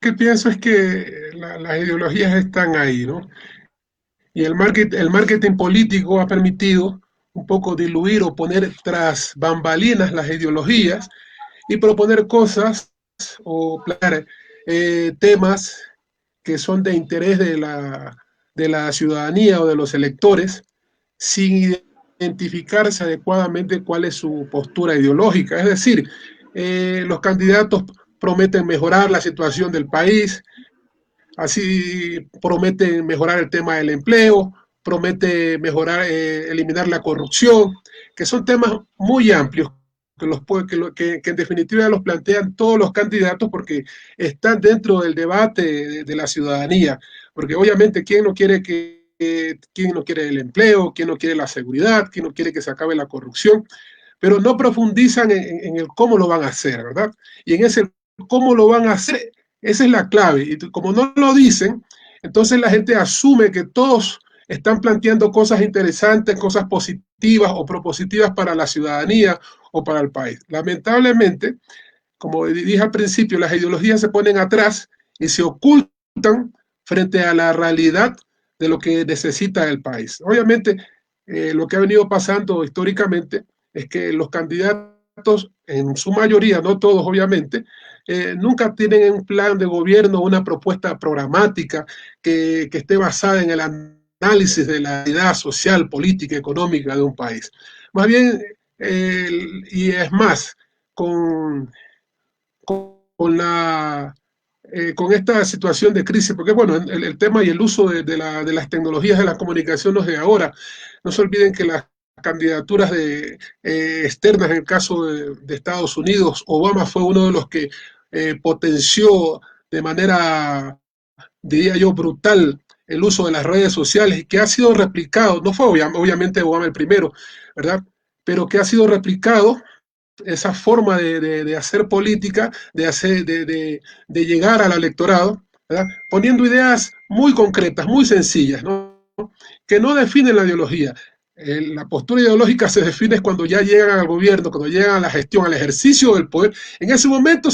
Lo que pienso es que las ideologías están ahí, ¿no? Y el marketing político ha permitido un poco diluir o poner tras bambalinas las ideologías y proponer cosas o temas que son de interés de la ciudadanía o de los electores, sin identificarse adecuadamente cuál es su postura ideológica. Es decir, los candidatos prometen mejorar la situación del país, así prometen mejorar el tema del empleo, promete mejorar, eliminar la corrupción, que son temas muy amplios, que en definitiva los plantean todos los candidatos porque están dentro del debate de la ciudadanía, porque obviamente ¿quién no quiere el empleo? ¿Quién no quiere la seguridad? ¿Quién no quiere que se acabe la corrupción? Pero no profundizan en el cómo lo van a hacer, ¿verdad? Y en ese cómo lo van a hacer, esa es la clave. Y como no lo dicen, entonces la gente asume que todos están planteando cosas interesantes, cosas positivas o propositivas para la ciudadanía o para el país. Lamentablemente, como dije al principio, las ideologías se ponen atrás y se ocultan frente a la realidad de lo que necesita el país. Obviamente, lo que ha venido pasando históricamente es que los candidatos, en su mayoría, no todos obviamente, nunca tienen un plan de gobierno, una propuesta programática que esté basada en el análisis de la realidad social, política, económica de un país. Más bien, y es más, con esta situación de crisis, porque bueno, el tema y el uso de las tecnologías de la comunicación no es de ahora. No se olviden que las candidaturas externas, en el caso de Estados Unidos, Obama fue uno de los que potenció de manera, diría yo, brutal el uso de las redes sociales, y que ha sido replicado, no fue obviamente Obama el primero, ¿verdad? Pero que ha sido replicado esa forma de hacer política, de llegar al electorado, ¿verdad? Poniendo ideas muy concretas, muy sencillas, ¿no? Que no definen la ideología. La postura ideológica se define cuando ya llegan al gobierno, cuando llegan a la gestión, al ejercicio del poder. En ese momento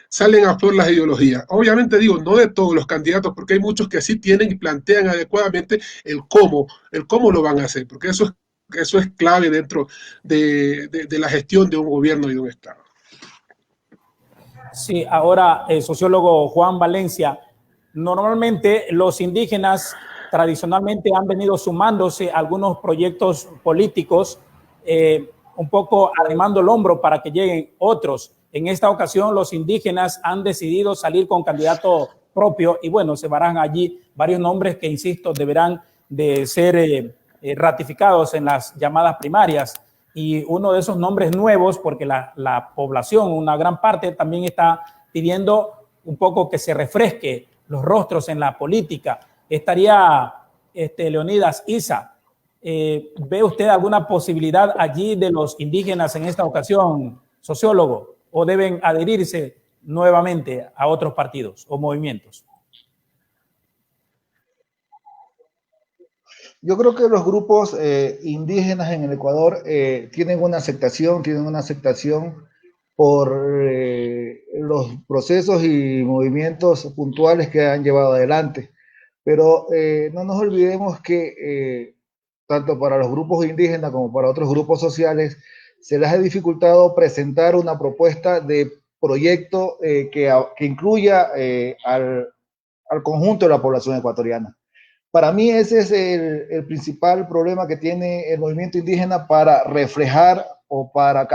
salen a flor las ideologías. Obviamente digo, no de todos los candidatos, porque hay muchos que sí tienen y plantean adecuadamente el cómo lo van a hacer, porque eso es clave dentro de la gestión de un gobierno y de un Estado. Sí, ahora, sociólogo Juan Valencia, normalmente los indígenas tradicionalmente han venido sumándose a algunos proyectos políticos, un poco arrimando el hombro para que lleguen otros. En esta ocasión los indígenas han decidido salir con candidato propio y bueno, se verán allí varios nombres que, insisto, deberán de ser ratificados en las llamadas primarias. Y uno de esos nombres nuevos, porque la población, una gran parte, también está pidiendo un poco que se refresque los rostros en la política. Estaría Leonidas Issa. ¿Ve usted alguna posibilidad allí de los indígenas en esta ocasión, sociólogo? ¿O deben adherirse nuevamente a otros partidos o movimientos? Yo creo que los grupos indígenas en el Ecuador tienen una aceptación por los procesos y movimientos puntuales que han llevado adelante. Pero no nos olvidemos que tanto para los grupos indígenas como para otros grupos sociales se les ha dificultado presentar una propuesta de proyecto que incluya al conjunto de la población ecuatoriana. Para mí ese es el principal problema que tiene el movimiento indígena para reflejar o para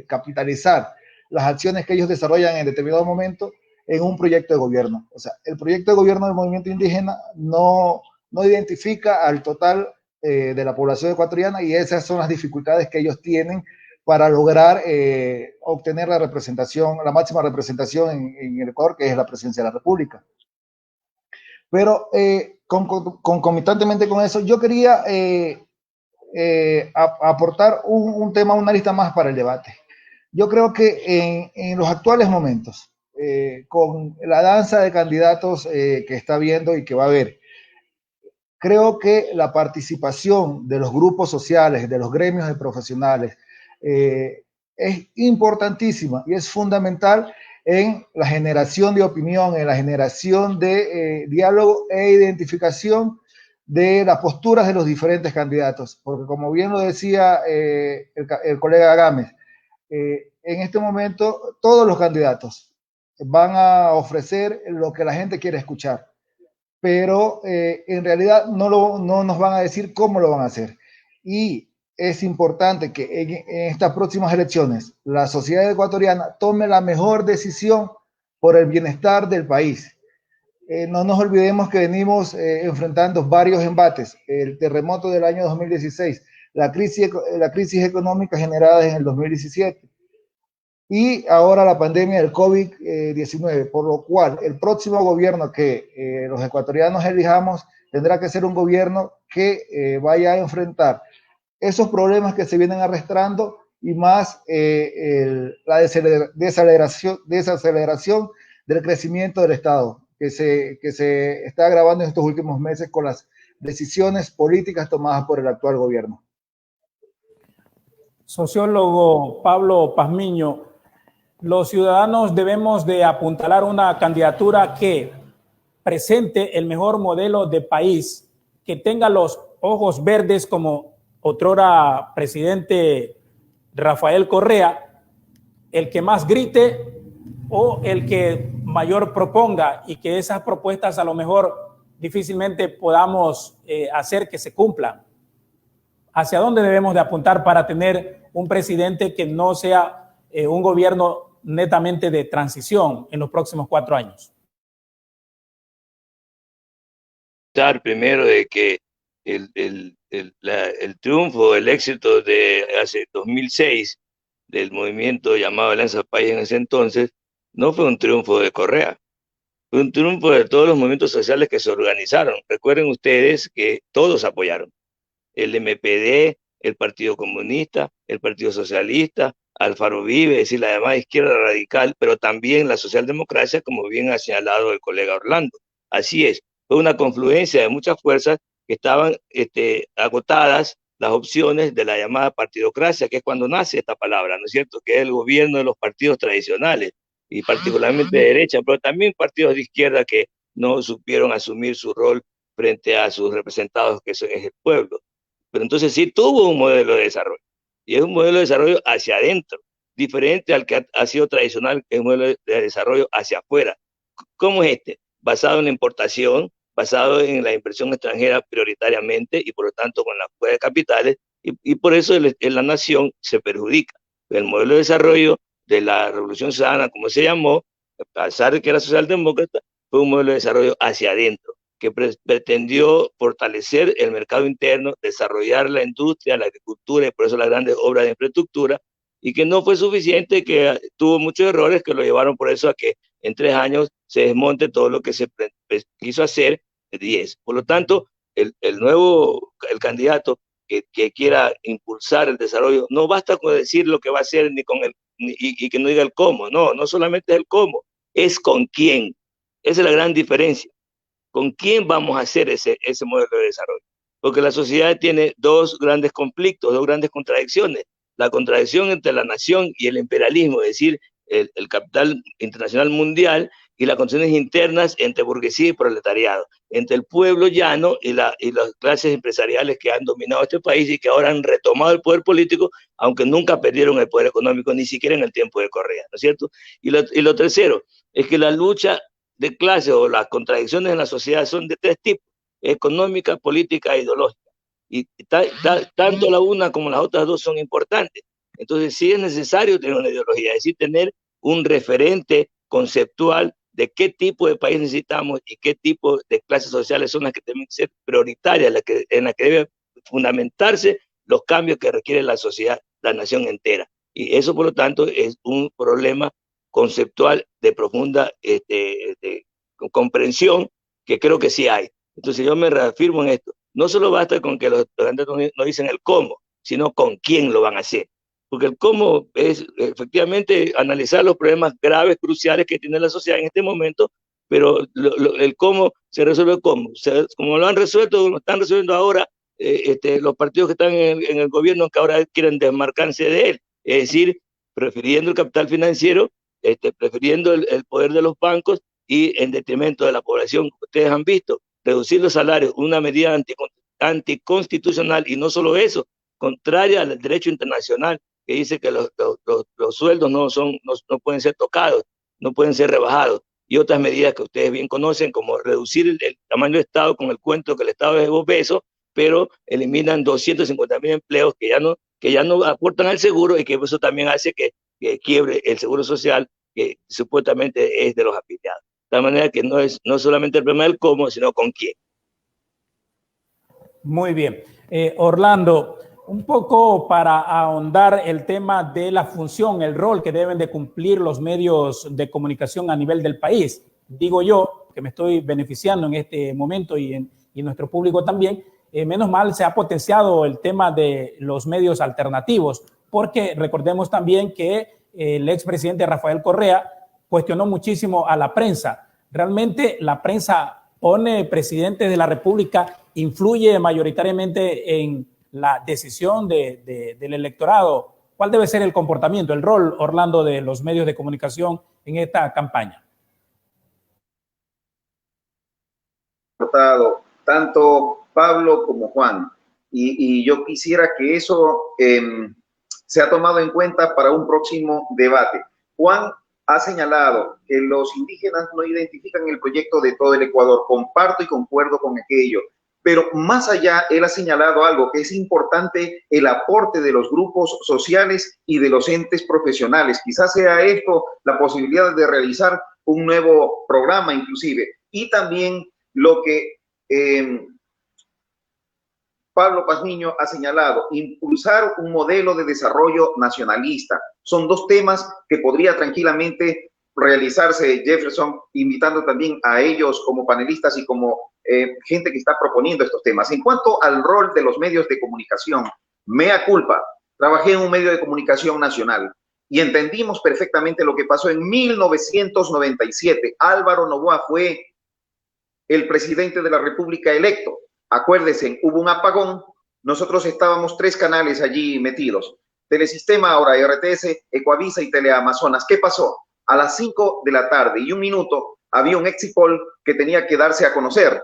capitalizar las acciones que ellos desarrollan en determinado momento en un proyecto de gobierno. O sea, el proyecto de gobierno del movimiento indígena no identifica al total de la población ecuatoriana, y esas son las dificultades que ellos tienen para lograr obtener la representación, la máxima representación en el Ecuador, que es la presidencia de la República. Pero concomitantemente con eso, yo quería aportar un tema, una lista más para el debate. Yo creo que en los actuales momentos, con la danza de candidatos que está habiendo y que va a haber, creo que la participación de los grupos sociales, de los gremios de profesionales, es importantísima y es fundamental en la generación de opinión, en la generación de diálogo e identificación de las posturas de los diferentes candidatos. Porque como bien lo decía el colega Gámez, en este momento todos los candidatos van a ofrecer lo que la gente quiere escuchar, pero en realidad no nos van a decir cómo lo van a hacer. Y es importante que en estas próximas elecciones la sociedad ecuatoriana tome la mejor decisión por el bienestar del país. No nos olvidemos que venimos enfrentando varios embates: el terremoto del año 2016, la crisis económica generada en el 2017 y ahora la pandemia del COVID-19, por lo cual el próximo gobierno que los ecuatorianos elijamos tendrá que ser un gobierno que vaya a enfrentar esos problemas que se vienen arrastrando y más la desaceleración del crecimiento del Estado que se está agravando en estos últimos meses con las decisiones políticas tomadas por el actual gobierno. Sociólogo Pablo Pazmiño, los ciudadanos debemos de apuntalar una candidatura que presente el mejor modelo de país, que tenga los ojos verdes como otrora presidente Rafael Correa, el que más grite o el que mayor proponga, y que esas propuestas a lo mejor difícilmente podamos hacer que se cumplan. ¿Hacia dónde debemos de apuntar para tener un presidente que no sea un gobierno netamente de transición en los próximos 4 años? Primero de que el triunfo, el éxito de hace 2006 del movimiento llamado Alianza País en ese entonces no fue un triunfo de Correa, fue un triunfo de todos los movimientos sociales que se organizaron. Recuerden ustedes que todos apoyaron: el MPD, el Partido Comunista, el Partido Socialista, Alfaro Vive, es decir, la llamada izquierda radical, pero también la socialdemocracia, como bien ha señalado el colega Orlando. Así es, fue una confluencia de muchas fuerzas que estaban agotadas las opciones de la llamada partidocracia, que es cuando nace esta palabra, ¿no es cierto?, que es el gobierno de los partidos tradicionales, y particularmente de derecha, pero también partidos de izquierda que no supieron asumir su rol frente a sus representados, que es el pueblo. Pero entonces sí tuvo un modelo de desarrollo, y es un modelo de desarrollo hacia adentro, diferente al que ha sido tradicional, que es un modelo de desarrollo hacia afuera. ¿Cómo es este? Basado en la importación, basado en la inversión extranjera prioritariamente, y por lo tanto con la fuga de capitales, y por eso la nación se perjudica. El modelo de desarrollo de la Revolución Ciudadana, como se llamó, a pesar de que era socialdemócrata, fue un modelo de desarrollo hacia adentro, que pretendió fortalecer el mercado interno, desarrollar la industria, la agricultura, y por eso las grandes obras de infraestructura, y que no fue suficiente, que tuvo muchos errores que lo llevaron por eso a que en 3 años se desmonte todo lo que se quiso hacer en 10. Por lo tanto, el candidato que quiera impulsar el desarrollo, no basta con decir lo que va a hacer y que no diga el cómo. No solamente es el cómo, es con quién. Esa es la gran diferencia. ¿Con quién vamos a hacer ese modelo de desarrollo? Porque la sociedad tiene dos grandes conflictos, dos grandes contradicciones. La contradicción entre la nación y el imperialismo, es decir, el capital internacional mundial, y las condiciones internas entre burguesía y proletariado, entre el pueblo llano y las clases empresariales que han dominado este país y que ahora han retomado el poder político, aunque nunca perdieron el poder económico, ni siquiera en el tiempo de Correa, ¿no es cierto? Y lo tercero es que la lucha de clases o las contradicciones en la sociedad son de 3 tipos: económica, política e ideológica. Y tanto la una como las otras dos son importantes. Entonces sí es necesario tener una ideología, es decir, tener un referente conceptual de qué tipo de país necesitamos y qué tipo de clases sociales son las que deben ser prioritarias, en las que deben fundamentarse los cambios que requiere la sociedad, la nación entera. Y eso, por lo tanto, es un problema conceptual de profunda comprensión, que creo que sí hay. Entonces yo me reafirmo en esto. No solo basta con que los candidatos no dicen el cómo, sino con quién lo van a hacer. Porque el cómo es efectivamente analizar los problemas graves, cruciales que tiene la sociedad en este momento, pero el cómo se resuelve como lo han resuelto, lo están resolviendo ahora los partidos que están en el gobierno, que ahora quieren desmarcarse de él, es decir, prefiriendo el capital financiero, prefiriendo el poder de los bancos y en detrimento de la población. Ustedes han visto reducir los salarios, una medida anticonstitucional, y no solo eso, contraria al derecho internacional, que dice que los sueldos no pueden ser tocados, no pueden ser rebajados, y otras medidas que ustedes bien conocen, como reducir el tamaño del Estado, con el cuento que el Estado es obeso, pero eliminan 250.000 empleos que ya no aportan al seguro, y que eso también hace que quiebre el seguro social, que supuestamente es de los afiliados. De tal manera que no solamente el problema del cómo, sino con quién. Muy bien. Orlando, un poco para ahondar el tema de la función, el rol que deben de cumplir los medios de comunicación a nivel del país. Digo yo, que me estoy beneficiando en este momento y nuestro público también, menos mal se ha potenciado el tema de los medios alternativos, porque recordemos también que el expresidente Rafael Correa cuestionó muchísimo a la prensa. Realmente la prensa pone presidentes de la República, influye mayoritariamente en la decisión del electorado. ¿Cuál debe ser el comportamiento, el rol, Orlando, de los medios de comunicación en esta campaña? Tanto Pablo como Juan, y yo quisiera que eso sea tomado en cuenta para un próximo debate. Juan ha señalado que los indígenas no identifican el proyecto de todo el Ecuador. Comparto y concuerdo con aquello. Pero más allá, él ha señalado algo que es importante: el aporte de los grupos sociales y de los entes profesionales. Quizás sea esto la posibilidad de realizar un nuevo programa inclusive. Y también lo que Pablo Pazmiño ha señalado, impulsar un modelo de desarrollo nacionalista. Son dos temas que podría tranquilamente realizarse, Jefferson, invitando también a ellos como panelistas y como gente que está proponiendo estos temas. En cuanto al rol de los medios de comunicación, mea culpa, trabajé en un medio de comunicación nacional y entendimos perfectamente lo que pasó en 1997. Álvaro Noboa fue el presidente de la República electo. Acuérdense, hubo un apagón, nosotros estábamos 3 canales allí metidos: Telesistema, ahora RTS, Ecuavisa y Teleamazonas. ¿Qué pasó? A las 5:01 había un exit poll que tenía que darse a conocer.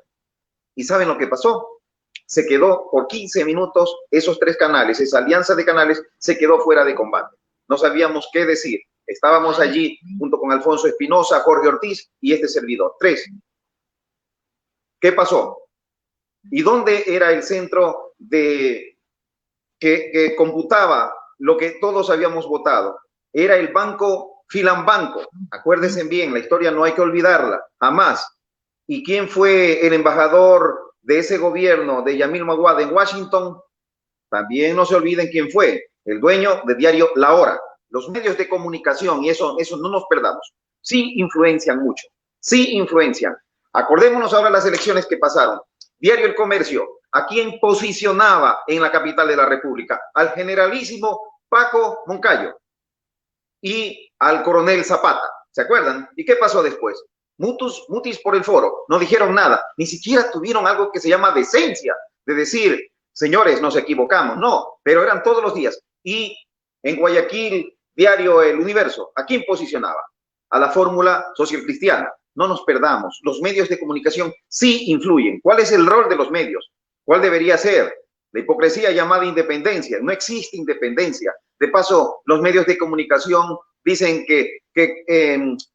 ¿Y saben lo que pasó? Se quedó por 15 minutos esos 3 canales, esa alianza de canales se quedó fuera de combate. No sabíamos qué decir. Estábamos allí junto con Alfonso Espinosa, Jorge Ortiz y este servidor. 3. ¿Qué pasó? ¿Y dónde era el centro que computaba lo que todos habíamos votado? era el banco Filambanco. Acuérdense bien, la historia no hay que olvidarla, jamás. ¿Y quién fue el embajador de ese gobierno de Yamil Maguad en Washington? También no se olviden quién fue, el dueño del diario La Hora. Los medios de comunicación, y eso no nos perdamos, sí influencian mucho, sí influencian. Acordémonos ahora de las elecciones que pasaron. Diario El Comercio, ¿a quién posicionaba en la capital de la República? Al generalísimo Paco Moncayo y al coronel Zapata. ¿Se acuerdan? ¿Y qué pasó después? Mutis por el foro, no dijeron nada, ni siquiera tuvieron algo que se llama decencia de decir, señores, nos equivocamos, no, pero eran todos los días. Y en Guayaquil, diario El Universo, ¿a quién posicionaba? A la fórmula social cristiana. No nos perdamos, los medios de comunicación sí influyen. ¿Cuál es el rol de los medios? ¿Cuál debería ser? La hipocresía llamada independencia. No existe independencia. De paso, los medios de comunicación dicen que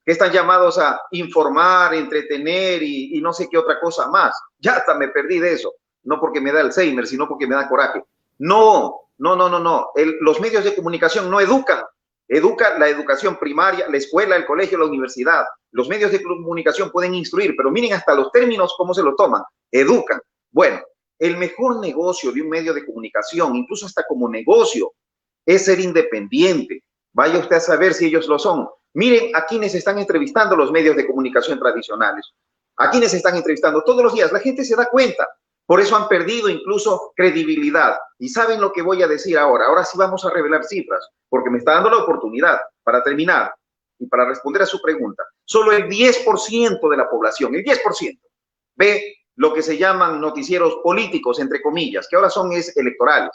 están llamados a informar, entretener y no sé qué otra cosa más. Ya hasta me perdí de eso. No porque me da Alzheimer, sino porque me da coraje. No. Los medios de comunicación no educan. Educa la educación primaria, la escuela, el colegio, la universidad. Los medios de comunicación pueden instruir, pero miren hasta los términos, cómo se lo toman. Educan. Bueno, el mejor negocio de un medio de comunicación, incluso hasta como negocio, es ser independiente. Vaya usted a saber si ellos lo son. Miren a quienes están entrevistando los medios de comunicación tradicionales. A quienes están entrevistando todos los días. La gente se da cuenta. Por eso han perdido incluso credibilidad. Y saben lo que voy a decir ahora. Ahora sí vamos a revelar cifras, porque me está dando la oportunidad para terminar y para responder a su pregunta. Solo el 10% de la población, el 10%, ve lo que se llaman noticieros políticos, entre comillas, que ahora son electorales.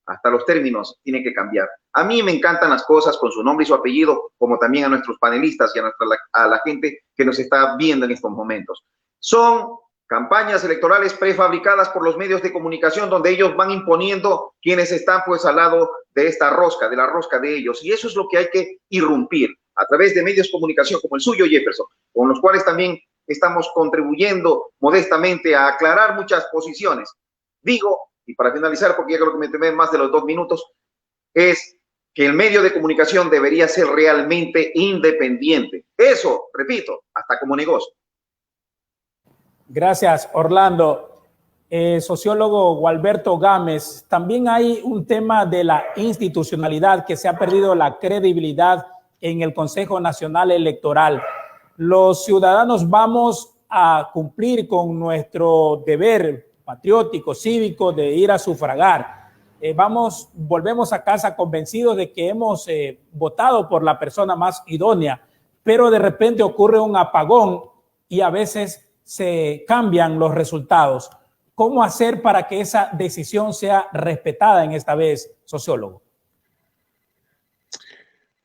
Hasta los términos tienen que cambiar. A mí me encantan las cosas con su nombre y su apellido, como también a nuestros panelistas y a la gente que nos está viendo en estos momentos. Son campañas electorales prefabricadas por los medios de comunicación donde ellos van imponiendo quienes están pues al lado de esta rosca, de la rosca de ellos. Y eso es lo que hay que irrumpir a través de medios de comunicación como el suyo, Jefferson, con los cuales también estamos contribuyendo modestamente a aclarar muchas posiciones. Digo, y para finalizar, porque ya creo que me tomé más de los 2 minutos, es que el medio de comunicación debería ser realmente independiente. Eso, repito, hasta como negocio. Gracias, Orlando. Sociólogo Gualberto Gámez, también hay un tema de la institucionalidad, que se ha perdido la credibilidad en el Consejo Nacional Electoral. Los ciudadanos vamos a cumplir con nuestro deber patriótico, cívico, de ir a sufragar. Volvemos a casa convencidos de que hemos votado por la persona más idónea, pero de repente ocurre un apagón y a veces se cambian los resultados. ¿Cómo hacer para que esa decisión sea respetada en esta vez, sociólogo?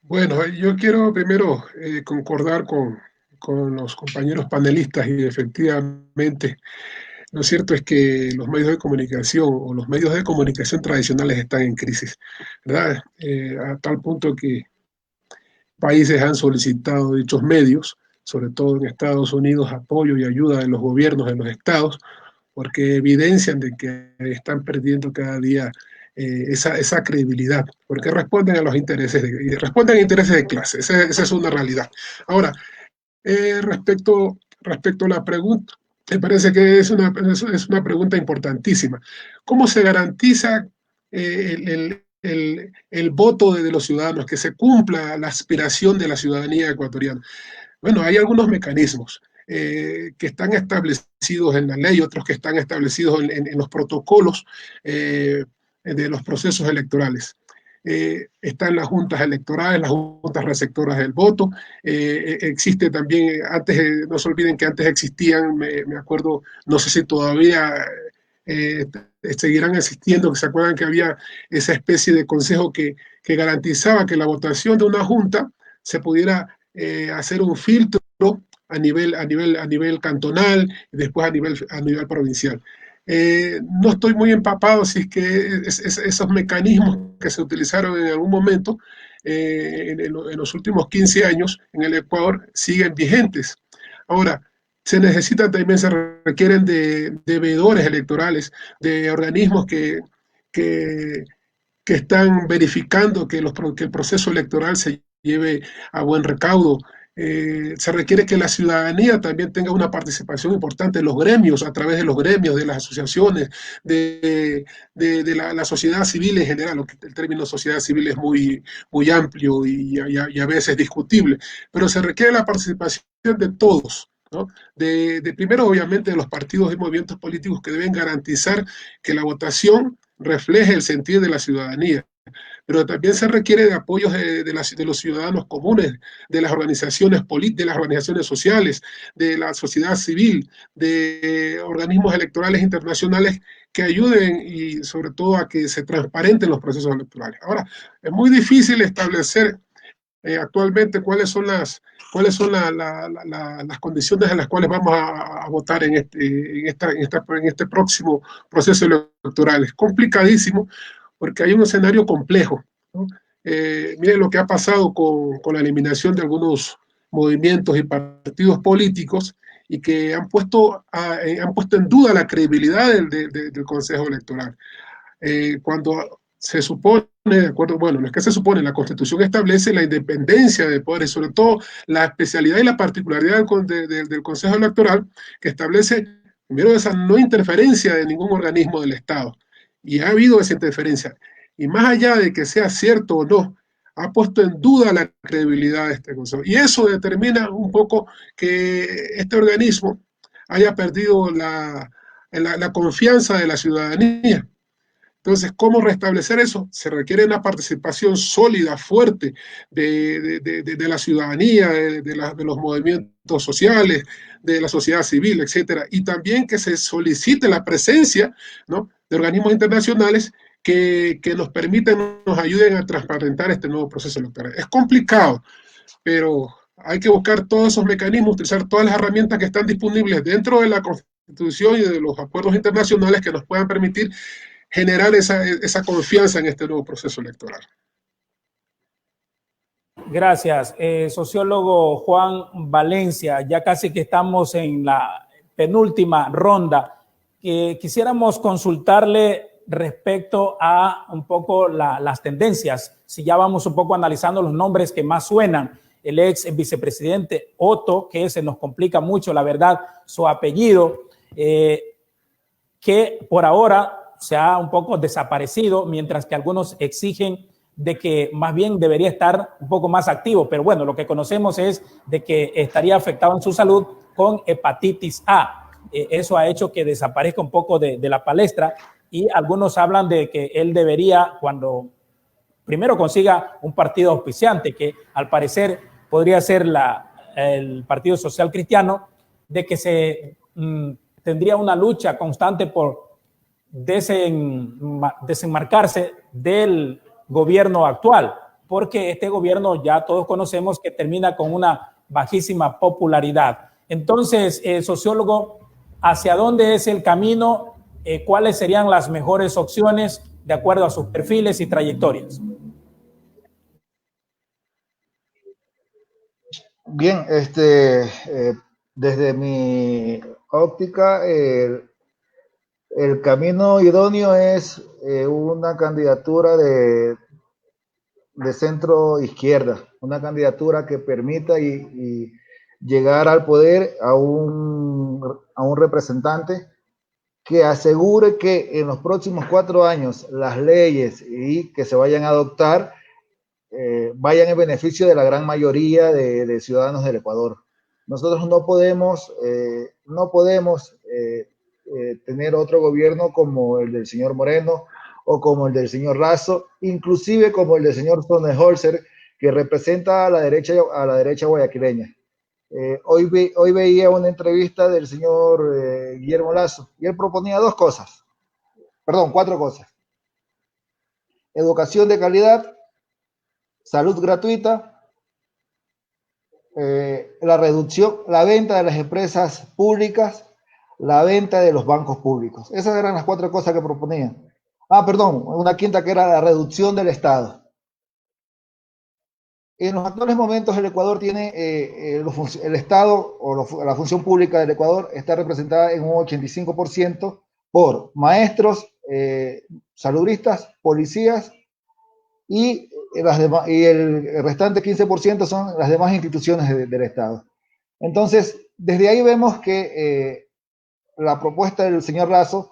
Bueno, yo quiero primero concordar con los compañeros panelistas y efectivamente, lo cierto es que los medios de comunicación o los medios de comunicación tradicionales están en crisis, ¿verdad? A tal punto que países han solicitado dichos medios, sobre todo en Estados Unidos, apoyo y ayuda de los gobiernos de los estados, porque evidencian de que están perdiendo cada día esa credibilidad, porque responden a los intereses responden a intereses de clase. Esa es una realidad. Ahora, respecto a la pregunta, me parece que es una pregunta importantísima. ¿Cómo se garantiza el voto de los ciudadanos, que se cumpla la aspiración de la ciudadanía ecuatoriana? Bueno, hay algunos mecanismos que están establecidos en la ley, otros que están establecidos en los protocolos de los procesos electorales. Están las juntas electorales, las juntas receptoras del voto. Existe también, no se olviden que antes existían, me acuerdo, no sé si todavía seguirán existiendo, que se acuerdan que había esa especie de consejo que garantizaba que la votación de una junta se pudiera hacer un filtro a nivel cantonal y después a nivel provincial. No estoy muy empapado si es que esos mecanismos que se utilizaron en algún momento en los últimos 15 años en el Ecuador siguen vigentes. Ahora, se requieren de veedores electorales, de organismos que están verificando que el proceso electoral se lleve a buen recaudo. Se requiere que la ciudadanía también tenga una participación importante en los gremios, a través de los gremios, de las asociaciones, de la sociedad civil en general. El término sociedad civil es muy amplio y a veces discutible, pero se requiere la participación de todos, ¿no? Primero, obviamente, de los partidos y movimientos políticos que deben garantizar que la votación refleje el sentir de la ciudadanía, pero también se requiere de apoyos de los ciudadanos comunes, de las organizaciones políticas, de las organizaciones sociales, de la sociedad civil, de organismos electorales internacionales que ayuden y sobre todo a que se transparenten los procesos electorales. Ahora, es muy difícil establecer actualmente cuáles son las condiciones en las cuales vamos a votar en este próximo proceso electoral. Es complicadísimo porque hay un escenario complejo, ¿no? Miren lo que ha pasado con la eliminación de algunos movimientos y partidos políticos y que han puesto en duda la credibilidad del Consejo Electoral. Cuando se supone, de acuerdo, bueno, no es que se supone, la Constitución establece la independencia de poderes, sobre todo la especialidad y la particularidad del Consejo Electoral, que establece, primero, esa no interferencia de ningún organismo del Estado. Y ha habido esa interferencia. Y más allá de que sea cierto o no, ha puesto en duda la credibilidad de este Consejo. Y eso determina un poco que este organismo haya perdido la confianza de la ciudadanía. Entonces, ¿cómo restablecer eso? Se requiere una participación sólida, fuerte de la ciudadanía, de los movimientos sociales, de la sociedad civil, etcétera. Y también que se solicite la presencia, ¿no?, de organismos internacionales que nos permitan, nos ayuden a transparentar este nuevo proceso electoral. Es complicado, pero hay que buscar todos esos mecanismos, utilizar todas las herramientas que están disponibles dentro de la Constitución y de los acuerdos internacionales que nos puedan permitir generar esa confianza en este nuevo proceso electoral. Gracias. Sociólogo Juan Valencia, ya casi que estamos en la penúltima ronda. Quisiéramos consultarle respecto a un poco las tendencias, si ya vamos un poco analizando los nombres que más suenan. El ex vicepresidente Otto, que se nos complica mucho, la verdad, su apellido, que por ahora se ha un poco desaparecido, mientras que algunos exigen de que más bien debería estar un poco más activo. Pero bueno, lo que conocemos es de que estaría afectado en su salud con hepatitis A. Eso ha hecho que desaparezca un poco de la palestra y algunos hablan de que él debería, cuando primero consiga un partido auspiciante, que al parecer podría ser el Partido Social Cristiano, de que se tendría una lucha constante por desenmarcarse del gobierno actual, porque este gobierno ya todos conocemos que termina con una bajísima popularidad. Entonces, sociólogo, ¿hacia dónde es el camino? ¿Cuáles serían las mejores opciones de acuerdo a sus perfiles y trayectorias? Bien, desde mi óptica, el camino idóneo es una candidatura de centro izquierda, una candidatura que permita y llegar al poder a un representante que asegure que en los próximos 4 años las leyes y que se vayan a adoptar vayan en beneficio de la gran mayoría de ciudadanos del Ecuador. Nosotros no podemos tener otro gobierno como el del señor Moreno o como el del señor Razo, inclusive como el del señor Sonnenholzer, que representa a la derecha guayaquileña. Hoy veía una entrevista del señor Guillermo Lasso y él proponía 4 cosas. Educación de calidad, salud gratuita, la venta de las empresas públicas, la venta de los bancos públicos. Esas eran las 4 cosas que proponían. Una quinta que era la reducción del Estado. En los actuales momentos el Ecuador tiene, el Estado o la función pública del Ecuador está representada en un 85% por maestros, saludistas, policías y y el restante 15% son las demás instituciones del Estado. Entonces, desde ahí vemos que la propuesta del señor Lasso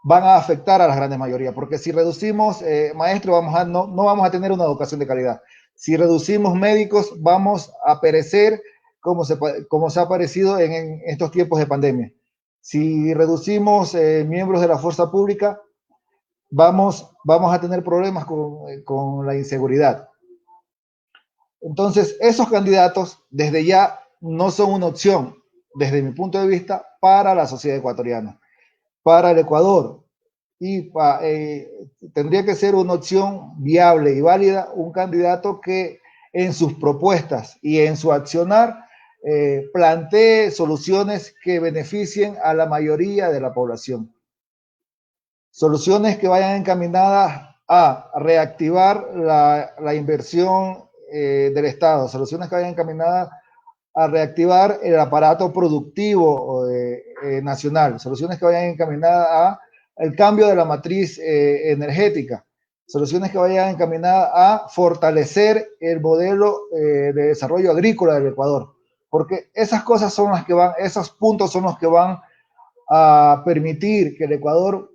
van a afectar a las grandes mayorías, porque si reducimos maestros, no vamos a tener una educación de calidad. Si reducimos médicos, vamos a perecer como se ha parecido en estos tiempos de pandemia. Si reducimos miembros de la fuerza pública, vamos a tener problemas con la inseguridad. Entonces, esos candidatos desde ya no son una opción, desde mi punto de vista, para la sociedad ecuatoriana, para el Ecuador. Y tendría que ser una opción viable y válida, un candidato que en sus propuestas y en su accionar plantee soluciones que beneficien a la mayoría de la población. Soluciones que vayan encaminadas a reactivar la inversión del Estado, soluciones que vayan encaminadas a reactivar el aparato productivo nacional, soluciones que vayan encaminadas a el cambio de la matriz energética, soluciones que vayan encaminadas a fortalecer el modelo de desarrollo agrícola del Ecuador, porque esas cosas son las que esos puntos son los que van a permitir que el Ecuador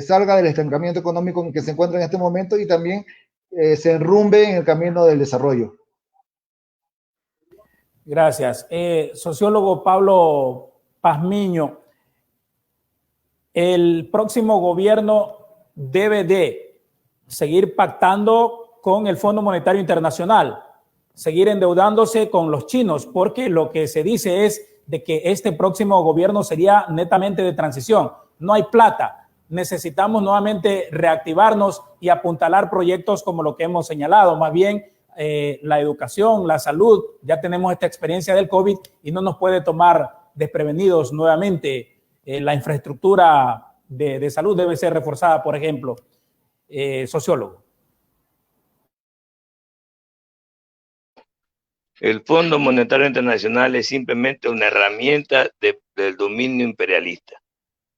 salga del estancamiento económico en que se encuentra en este momento y también se enrumbe en el camino del desarrollo. Gracias. Sociólogo Pablo Pazmiño, el próximo gobierno debe de seguir pactando con el Fondo Monetario Internacional, seguir endeudándose con los chinos, porque lo que se dice es de que este próximo gobierno sería netamente de transición. No hay plata. Necesitamos nuevamente reactivarnos y apuntalar proyectos como lo que hemos señalado. Más bien, la educación, la salud, ya tenemos esta experiencia del COVID y no nos puede tomar desprevenidos nuevamente. La infraestructura de salud debe ser reforzada, por ejemplo. Sociólogo. El Fondo Monetario Internacional es simplemente una herramienta del dominio imperialista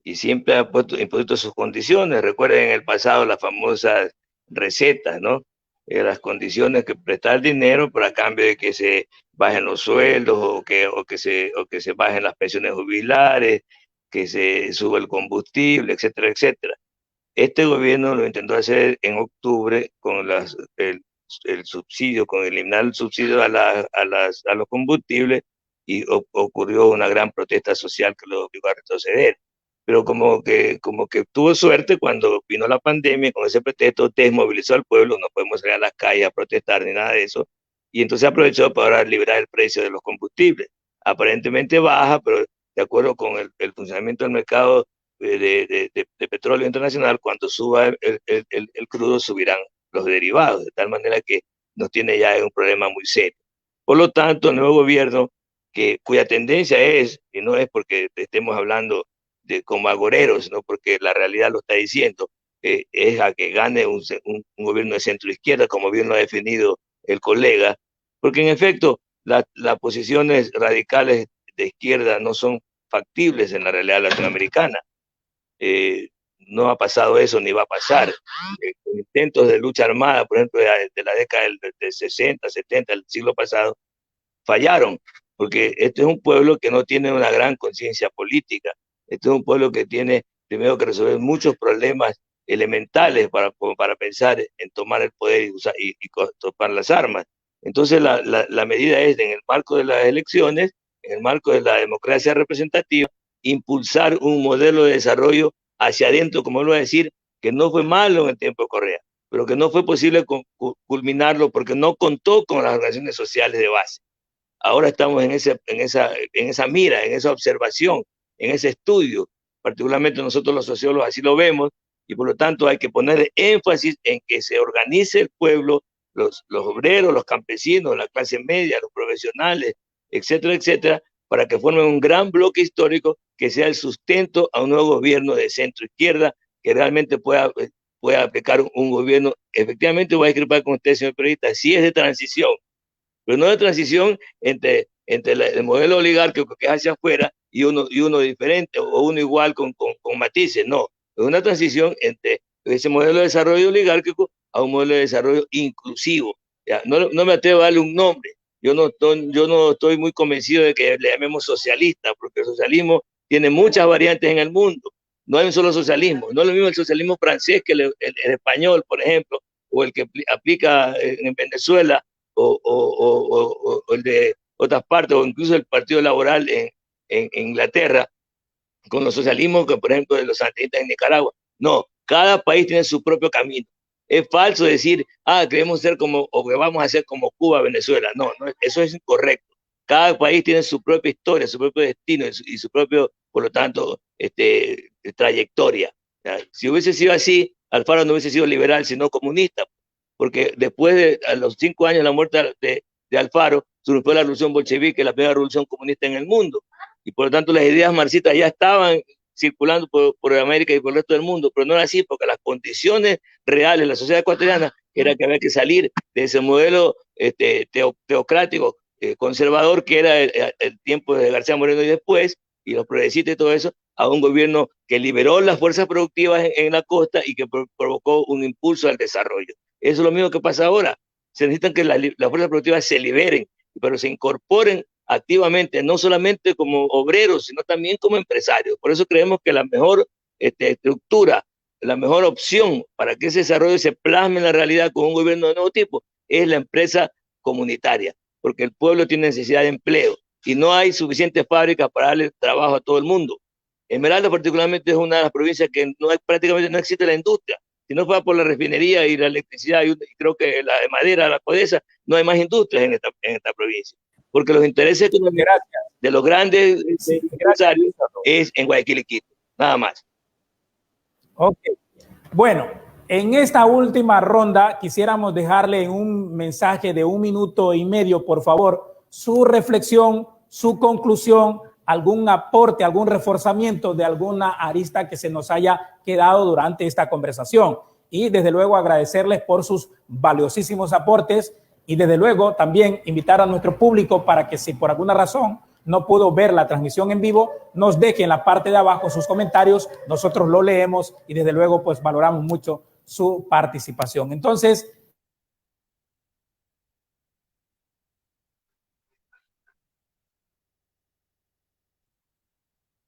y siempre ha impuesto sus condiciones. Recuerden en el pasado las famosas recetas, ¿no? Las condiciones que prestar dinero pero a cambio de que se bajen los sueldos o que se bajen las pensiones jubilares, que se sube el combustible, etcétera, etcétera. Este gobierno lo intentó hacer en octubre con el subsidio, con eliminar el subsidio a los combustibles y ocurrió una gran protesta social que lo obligó a retroceder. Pero como que tuvo suerte cuando vino la pandemia, con ese pretexto desmovilizó al pueblo, no podemos salir a las calles a protestar ni nada de eso, y entonces aprovechó para liberar el precio de los combustibles. Aparentemente baja, pero de acuerdo con el funcionamiento del mercado de petróleo internacional, cuando suba el crudo subirán los derivados, de tal manera que nos tiene ya un problema muy serio. Por lo tanto, el nuevo gobierno, cuya tendencia es, y no es porque estemos hablando de como agoreros, sino porque la realidad lo está diciendo, es a que gane un gobierno de centro izquierda, como bien lo ha definido el colega, porque en efecto las posiciones radicales de izquierda no son factibles en la realidad latinoamericana. No ha pasado eso ni va a pasar. Intentos de lucha armada, por ejemplo, de la década del 60, 70, del siglo pasado, fallaron, porque este es un pueblo que no tiene una gran conciencia política. Este es un pueblo que tiene primero que resolver muchos problemas elementales para pensar en tomar el poder y tomar las armas. Entonces la medida es, en el marco de las elecciones, en el marco de la democracia representativa, impulsar un modelo de desarrollo hacia adentro, como lo voy a decir, que no fue malo en el tiempo de Correa, pero que no fue posible culminarlo porque no contó con las organizaciones sociales de base. Ahora estamos en esa mira, en esa observación, en ese estudio. Particularmente nosotros los sociólogos así lo vemos y por lo tanto hay que poner énfasis en que se organice el pueblo, los obreros, los campesinos, la clase media, los profesionales, etcétera, etcétera, para que formen un gran bloque histórico que sea el sustento a un nuevo gobierno de centro izquierda que realmente pueda aplicar un gobierno. Efectivamente voy a discrepar con usted, señor periodista, sí es de transición, pero no de transición entre el modelo oligárquico que es hacia afuera y uno diferente o uno igual con matices, no. Es una transición entre ese modelo de desarrollo oligárquico a un modelo de desarrollo inclusivo. ¿Ya? No me atrevo a darle un nombre. Yo no estoy muy convencido de que le llamemos socialista, porque el socialismo tiene muchas variantes en el mundo. No hay un solo socialismo. No es lo mismo el socialismo francés que el español, por ejemplo, o el que aplica en Venezuela, o el de otras partes, o incluso el Partido Laboral en Inglaterra, con los socialismos que, por ejemplo, de los sandinistas en Nicaragua. No, cada país tiene su propio camino. Es falso decir, queremos ser como, o que vamos a ser como Cuba, Venezuela. No, eso es incorrecto. Cada país tiene su propia historia, su propio destino y su propio, por lo tanto, trayectoria. ¿Ya? Si hubiese sido así, Alfaro no hubiese sido liberal, sino comunista, porque después de a los 5 años de la muerte de Alfaro, surgió la revolución bolchevique, la primera revolución comunista en el mundo, y por lo tanto las ideas marxistas ya estaban circulando por América y por el resto del mundo, pero no era así, porque las condiciones reales de la sociedad ecuatoriana era que había que salir de ese modelo teocrático, conservador, que era el tiempo de García Moreno y después, y los progresistas y todo eso, a un gobierno que liberó las fuerzas productivas en la costa y que provocó un impulso al desarrollo. Eso es lo mismo que pasa ahora. Se necesitan que las fuerzas productivas se liberen, pero se incorporen activamente, no solamente como obreros, sino también como empresarios. Por eso creemos que la mejor estructura, la mejor opción para que ese desarrollo se plasme en la realidad con un gobierno de nuevo tipo es la empresa comunitaria, porque el pueblo tiene necesidad de empleo y no hay suficientes fábricas para darle trabajo a todo el mundo. Esmeralda particularmente es una de las provincias que prácticamente no existe la industria. Si no fuera por la refinería y la electricidad, y creo que la de madera, la codesa, no hay más industrias en esta provincia. Porque los intereses económicos de los grandes empresarios es en Guayaquil y Quito, nada más. Ok. Bueno, en esta última ronda quisiéramos dejarle en un mensaje de 1 minuto y medio, por favor, su reflexión, su conclusión, algún aporte, algún reforzamiento de alguna arista que se nos haya quedado durante esta conversación. Y desde luego agradecerles por sus valiosísimos aportes y desde luego también invitar a nuestro público para que si por alguna razón no pudo ver la transmisión en vivo, nos deje en la parte de abajo sus comentarios, nosotros lo leemos y desde luego pues valoramos mucho su participación. Entonces,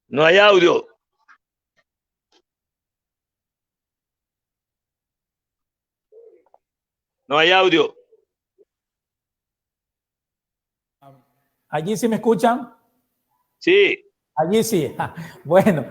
no hay audio. No hay audio. ¿Allí sí me escuchan? Sí. Allí sí. Bueno,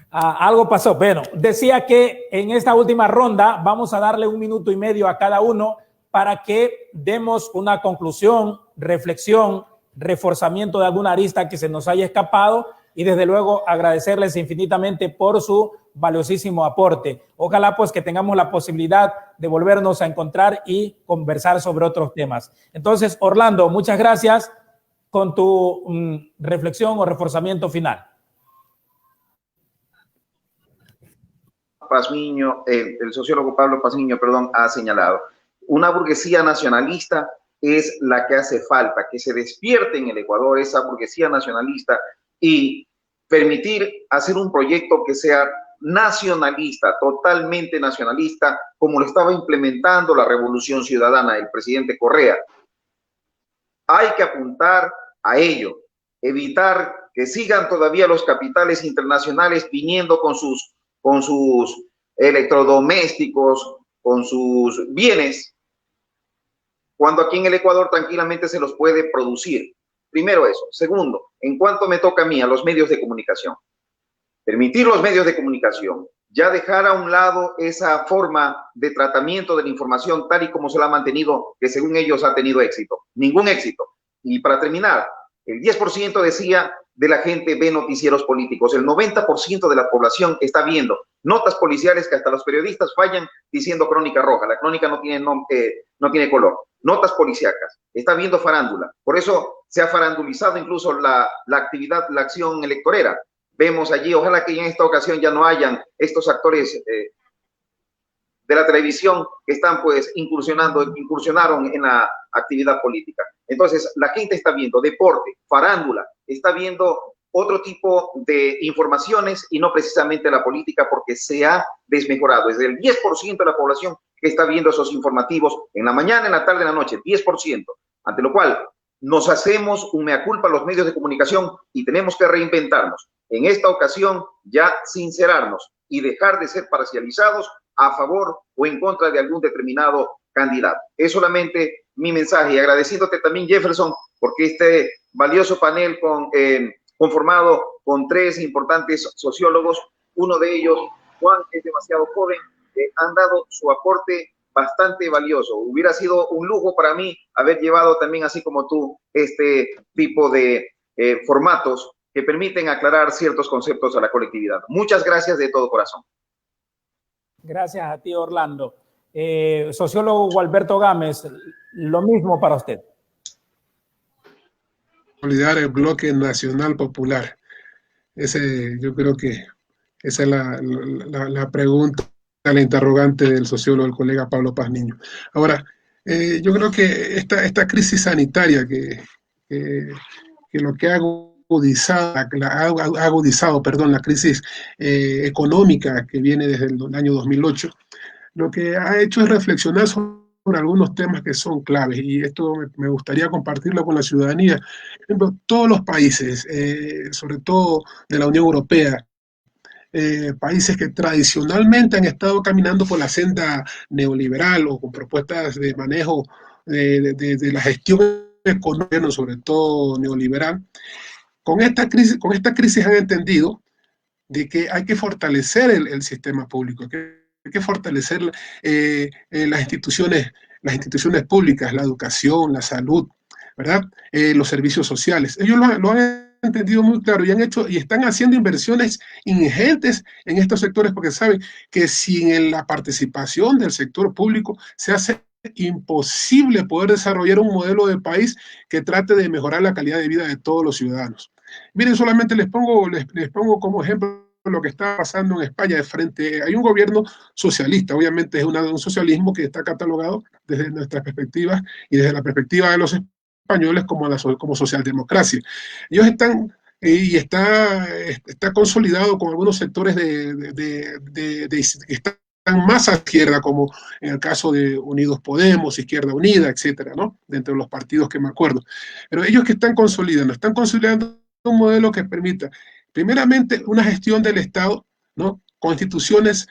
algo pasó. Bueno, decía que en esta última ronda vamos a darle 1 minuto y medio a cada uno para que demos una conclusión, reflexión, reforzamiento de alguna arista que se nos haya escapado y desde luego agradecerles infinitamente por su valiosísimo aporte. Ojalá pues que tengamos la posibilidad de volvernos a encontrar y conversar sobre otros temas. Entonces, Orlando, muchas gracias con tu reflexión o reforzamiento final. Pazmiño, el sociólogo Pablo Pazmiño, ha señalado. Una burguesía nacionalista es la que hace falta, que se despierte en el Ecuador esa burguesía nacionalista y permitir hacer un proyecto que sea nacionalista, totalmente nacionalista, como lo estaba implementando la Revolución Ciudadana, el presidente Correa. Hay que apuntar a ello, evitar que sigan todavía los capitales internacionales viniendo con sus electrodomésticos, con sus bienes, cuando aquí en el Ecuador tranquilamente se los puede producir. Primero eso. Segundo, en cuanto me toca a mí, a los medios de comunicación, permitir los medios de comunicación, ya dejar a un lado esa forma de tratamiento de la información tal y como se la ha mantenido, que según ellos ha tenido éxito. Ningún éxito. Y para terminar, el 10% decía de la gente ve noticieros políticos. El 90% de la población está viendo notas policiales que hasta los periodistas fallan diciendo crónica roja. La crónica no tiene color. Notas policíacas. Está viendo farándula. Por eso se ha farandulizado incluso la actividad, la acción electorera. Vemos allí, ojalá que en esta ocasión ya no hayan estos actores de la televisión que están pues incursionaron en la actividad política. Entonces, la gente está viendo deporte, farándula, está viendo otro tipo de informaciones y no precisamente la política porque se ha desmejorado. Es el 10% de la población que está viendo esos informativos en la mañana, en la tarde, en la noche, 10%, ante lo cual nos hacemos un mea culpa a los medios de comunicación y tenemos que reinventarnos. En esta ocasión, ya sincerarnos y dejar de ser parcializados a favor o en contra de algún determinado candidato. Es solamente mi mensaje, y agradeciéndote también, Jefferson, porque este valioso panel conformado con 3 importantes sociólogos, uno de ellos, Juan, es demasiado joven, han dado su aporte bastante valioso. Hubiera sido un lujo para mí haber llevado también, así como tú, este tipo de formatos que permiten aclarar ciertos conceptos a la colectividad. Muchas gracias de todo corazón. Gracias a ti, Orlando. Sociólogo Gualberto Gámez, lo mismo para usted. Consolidar el bloque nacional popular. Yo creo que esa es la pregunta, la interrogante del sociólogo, el colega Pablo Paz Niño. Ahora, yo creo que esta crisis sanitaria que lo que ha agudizado, la crisis económica que viene desde el año 2008, lo que ha hecho es reflexionar sobre algunos temas que son claves, y esto me gustaría compartirlo con la ciudadanía. Por ejemplo, todos los países, sobre todo de la Unión Europea, países que tradicionalmente han estado caminando por la senda neoliberal o con propuestas de manejo de la gestión económica, sobre todo neoliberal, con esta crisis han entendido de que hay que fortalecer el sistema público, que hay que fortalecer las instituciones públicas, la educación, la salud, ¿verdad? Los servicios sociales. Ellos lo han entendido muy claro y están haciendo inversiones ingentes en estos sectores, porque saben que sin la participación del sector público se hace imposible poder desarrollar un modelo de país que trate de mejorar la calidad de vida de todos los ciudadanos. Miren, solamente les pongo como ejemplo lo que está pasando en España. Hay un gobierno socialista, obviamente es un socialismo que está catalogado desde nuestras perspectivas y desde la perspectiva de los españoles como socialdemocracia. Ellos está consolidado con algunos sectores que están más a izquierda, como en el caso de Unidos Podemos, Izquierda Unida, etcétera, ¿no? Dentro de los partidos que me acuerdo. Pero ellos que están consolidando un modelo que permita, primeramente, una gestión del Estado, ¿no? Con instituciones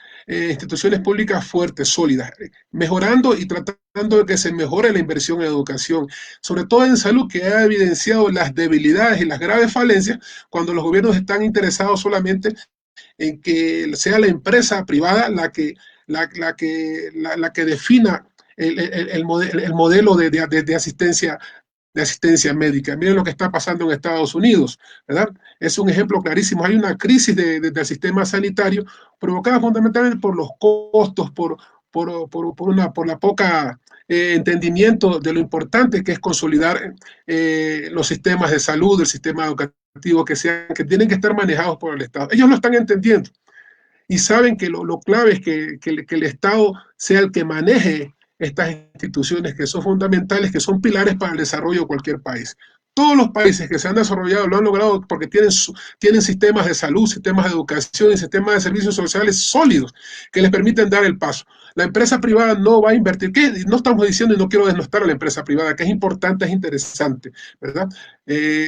públicas fuertes, sólidas, mejorando y tratando de que se mejore la inversión en educación, sobre todo en salud, que ha evidenciado las debilidades y las graves falencias cuando los gobiernos están interesados solamente en que sea la empresa privada la que defina el modelo de asistencia médica. Miren lo que está pasando en Estados Unidos, ¿verdad? Es un ejemplo clarísimo. Hay una crisis del sistema sanitario provocada fundamentalmente por los costos, por la poca entendimiento de lo importante que es consolidar los sistemas de salud, el sistema educativo, que tienen que estar manejados por el Estado. Ellos lo están entendiendo y saben que lo clave es que el Estado sea el que maneje estas instituciones que son fundamentales, que son pilares para el desarrollo de cualquier país. Todos los países que se han desarrollado lo han logrado porque tienen sistemas de salud, sistemas de educación y sistemas de servicios sociales sólidos que les permiten dar el paso. La empresa privada no va a invertir. ¿Qué? No estamos diciendo, y no quiero desnostar a la empresa privada, que es importante, es interesante, ¿verdad?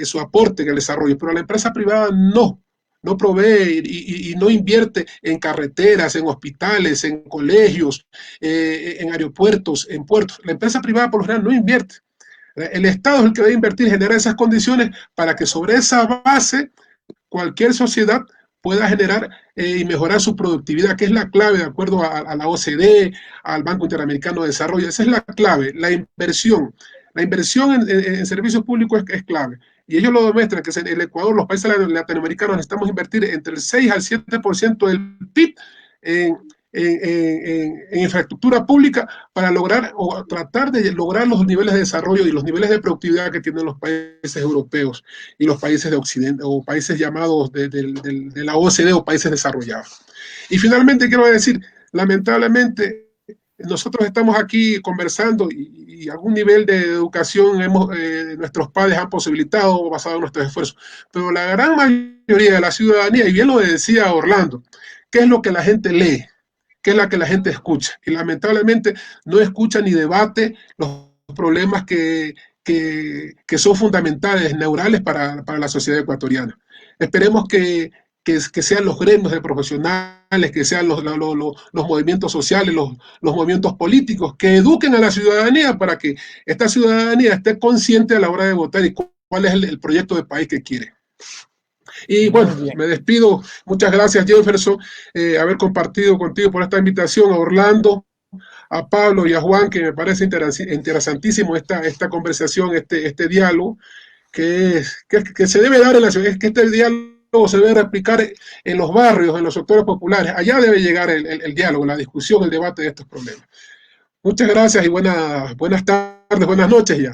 Su aporte en el desarrollo, pero la empresa privada no provee y no invierte en carreteras, en hospitales, en colegios, en aeropuertos, en puertos. La empresa privada por lo general no invierte. El Estado es el que debe invertir, generar esas condiciones para que sobre esa base cualquier sociedad pueda generar y mejorar su productividad, que es la clave de acuerdo a la OCDE, al Banco Interamericano de Desarrollo. Esa es la clave, la inversión. La inversión en servicios públicos es clave. Y ellos lo demuestran, que en el Ecuador, los países latinoamericanos, necesitamos invertir entre el 6 al 7% del PIB en infraestructura pública para lograr o tratar de lograr los niveles de desarrollo y los niveles de productividad que tienen los países europeos y los países de Occidente, o países llamados de la OCDE o países desarrollados. Y finalmente quiero decir, lamentablemente, nosotros estamos aquí conversando y algún nivel de educación nuestros padres han posibilitado basado en nuestros esfuerzos, pero la gran mayoría de la ciudadanía, y bien lo decía Orlando, ¿qué es lo que la gente lee? que es la que la gente escucha. Y lamentablemente no escucha ni debate los problemas que son fundamentales, neurales para la sociedad ecuatoriana. Esperemos que sean los gremios de profesionales, que sean los movimientos sociales, los movimientos políticos, que eduquen a la ciudadanía para que esta ciudadanía esté consciente a la hora de votar y cuál es el proyecto de país que quiere. Y bueno, me despido. Muchas gracias, Jefferson, haber compartido contigo por esta invitación, a Orlando, a Pablo y a Juan, que me parece interesantísimo esta conversación, este diálogo, que se debe dar en la ciudad, es que este diálogo se debe replicar en los barrios, en los sectores populares. Allá debe llegar el diálogo, la discusión, el debate de estos problemas. Muchas gracias y buenas tardes, buenas noches ya.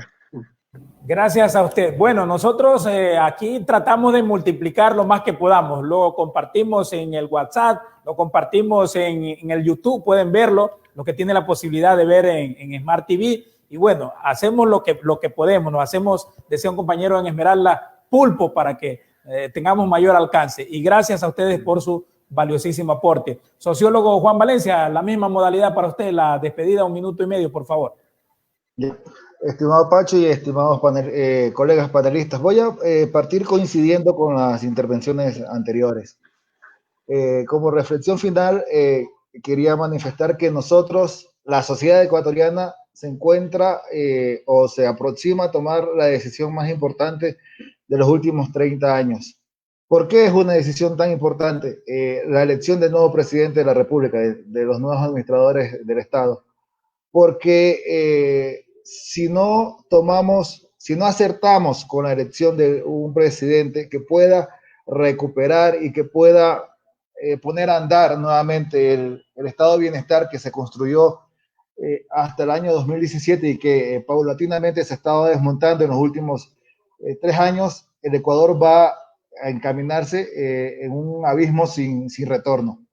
Gracias a usted. Bueno, nosotros aquí tratamos de multiplicar lo más que podamos. Lo compartimos en el WhatsApp, lo compartimos en el YouTube, pueden verlo, lo que tiene la posibilidad de ver en Smart TV. Y bueno, hacemos lo que podemos, nos hacemos, decía un compañero en Esmeralda, pulpo para que tengamos mayor alcance. Y gracias a ustedes por su valiosísimo aporte. Sociólogo Juan Valencia, la misma modalidad para usted, la despedida, 1 minuto y medio, por favor. Estimado Pacho y estimados colegas panelistas, voy a partir coincidiendo con las intervenciones anteriores. Como reflexión final, quería manifestar que nosotros, la sociedad ecuatoriana, se encuentra o se aproxima a tomar la decisión más importante de los últimos 30 años. ¿Por qué es una decisión tan importante? La elección del nuevo presidente de la República, de los nuevos administradores del Estado. Porque si no acertamos con la elección de un presidente que pueda recuperar y que pueda poner a andar nuevamente el estado de bienestar que se construyó hasta el año 2017 y que paulatinamente se estaba desmontando en los últimos 3 años, el Ecuador va a encaminarse en un abismo sin retorno.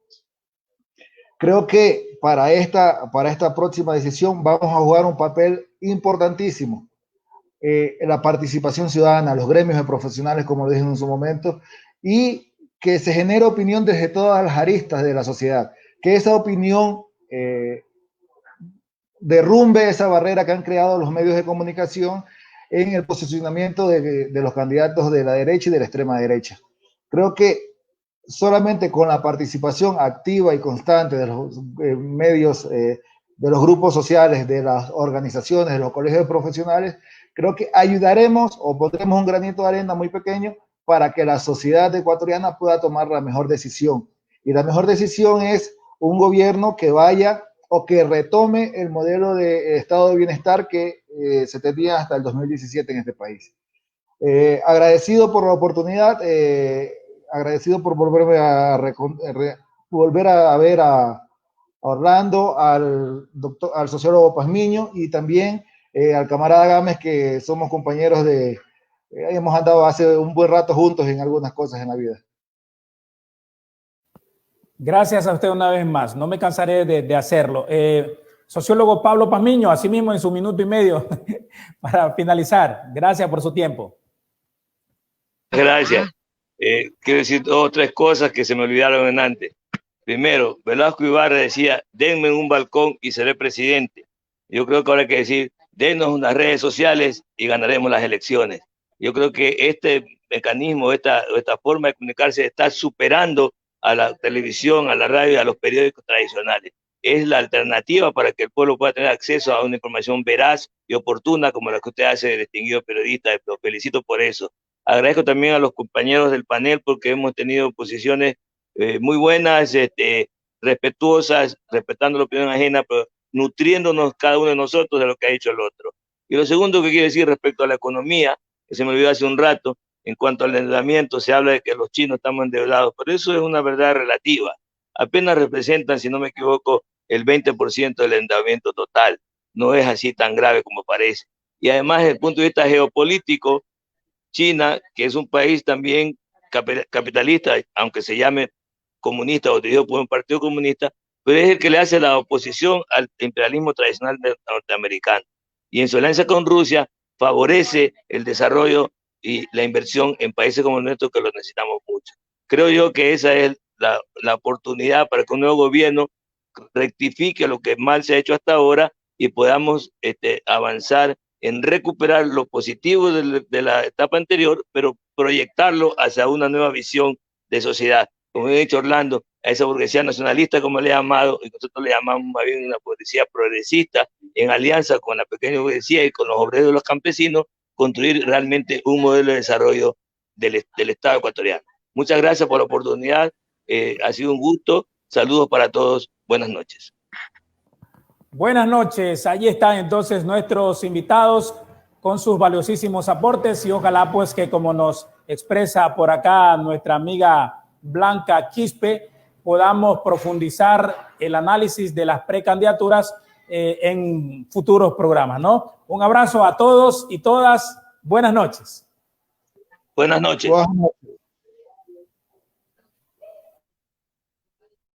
Creo que para esta próxima decisión vamos a jugar un papel importantísimo. La participación ciudadana, los gremios de profesionales, como lo dije en su momento, y que se genere opinión desde todas las aristas de la sociedad. Que esa opinión derrumbe esa barrera que han creado los medios de comunicación en el posicionamiento de los candidatos de la derecha y de la extrema derecha. Creo que solamente con la participación activa y constante de los medios, de los grupos sociales, de las organizaciones, de los colegios de profesionales, creo que ayudaremos o pondremos un granito de arena muy pequeño para que la sociedad ecuatoriana pueda tomar la mejor decisión. Y la mejor decisión es un gobierno que vaya o que retome el modelo de estado de bienestar que se tenía hasta el 2017 en este país. Agradecido por la oportunidad, agradecido por volver a ver a Orlando, al sociólogo Pazmiño y también al camarada Gámez, que somos compañeros hemos andado hace un buen rato juntos en algunas cosas en la vida. Gracias a usted una vez más, no me cansaré de hacerlo. Sociólogo Pablo Pazmiño, así mismo en su 1 minuto y medio para finalizar. Gracias por su tiempo. Gracias. Quiero decir 2 o 3 cosas que se me olvidaron antes. Primero, Velasco Ibarra decía, denme un balcón y seré presidente. Yo creo que ahora hay que decir, denos unas redes sociales y ganaremos las elecciones. Yo creo que este mecanismo, esta forma de comunicarse está superando a la televisión, a la radio y a los periódicos tradicionales. Es la alternativa para que el pueblo pueda tener acceso a una información veraz y oportuna como la que usted hace, distinguido periodista. Lo felicito por eso. Agradezco también a los compañeros del panel porque hemos tenido posiciones muy buenas, respetuosas, respetando la opinión ajena, pero nutriéndonos cada uno de nosotros de lo que ha dicho el otro. Y lo segundo que quiero decir respecto a la economía, que se me olvidó hace un rato, en cuanto al endeudamiento, se habla de que los chinos estamos endeudados, pero eso es una verdad relativa. Apenas representan, si no me equivoco, el 20% del endeudamiento total. No es así tan grave como parece. Y además, desde el punto de vista geopolítico, China, que es un país también capitalista, aunque se llame comunista o dirigido por un partido comunista, pero es el que le hace la oposición al imperialismo tradicional norteamericano. Y en su alianza con Rusia favorece el desarrollo y la inversión en países como el nuestro, que lo necesitamos mucho. Creo yo que esa es la oportunidad para que un nuevo gobierno rectifique lo que mal se ha hecho hasta ahora y podamos avanzar en recuperar lo positivo de la etapa anterior, pero proyectarlo hacia una nueva visión de sociedad. Como he dicho Orlando, a esa burguesía nacionalista, como le he llamado, y nosotros le llamamos más bien una burguesía progresista, en alianza con la pequeña burguesía y con los obreros y los campesinos, construir realmente un modelo de desarrollo del Estado ecuatoriano. Muchas gracias por la oportunidad, ha sido un gusto, saludos para todos, buenas noches. Buenas noches, allí están entonces nuestros invitados con sus valiosísimos aportes y ojalá pues que, como nos expresa por acá nuestra amiga Blanca Quispe, podamos profundizar el análisis de las precandidaturas en futuros programas, ¿no? Un abrazo a todos y todas, buenas noches. Buenas noches. Buenas noches.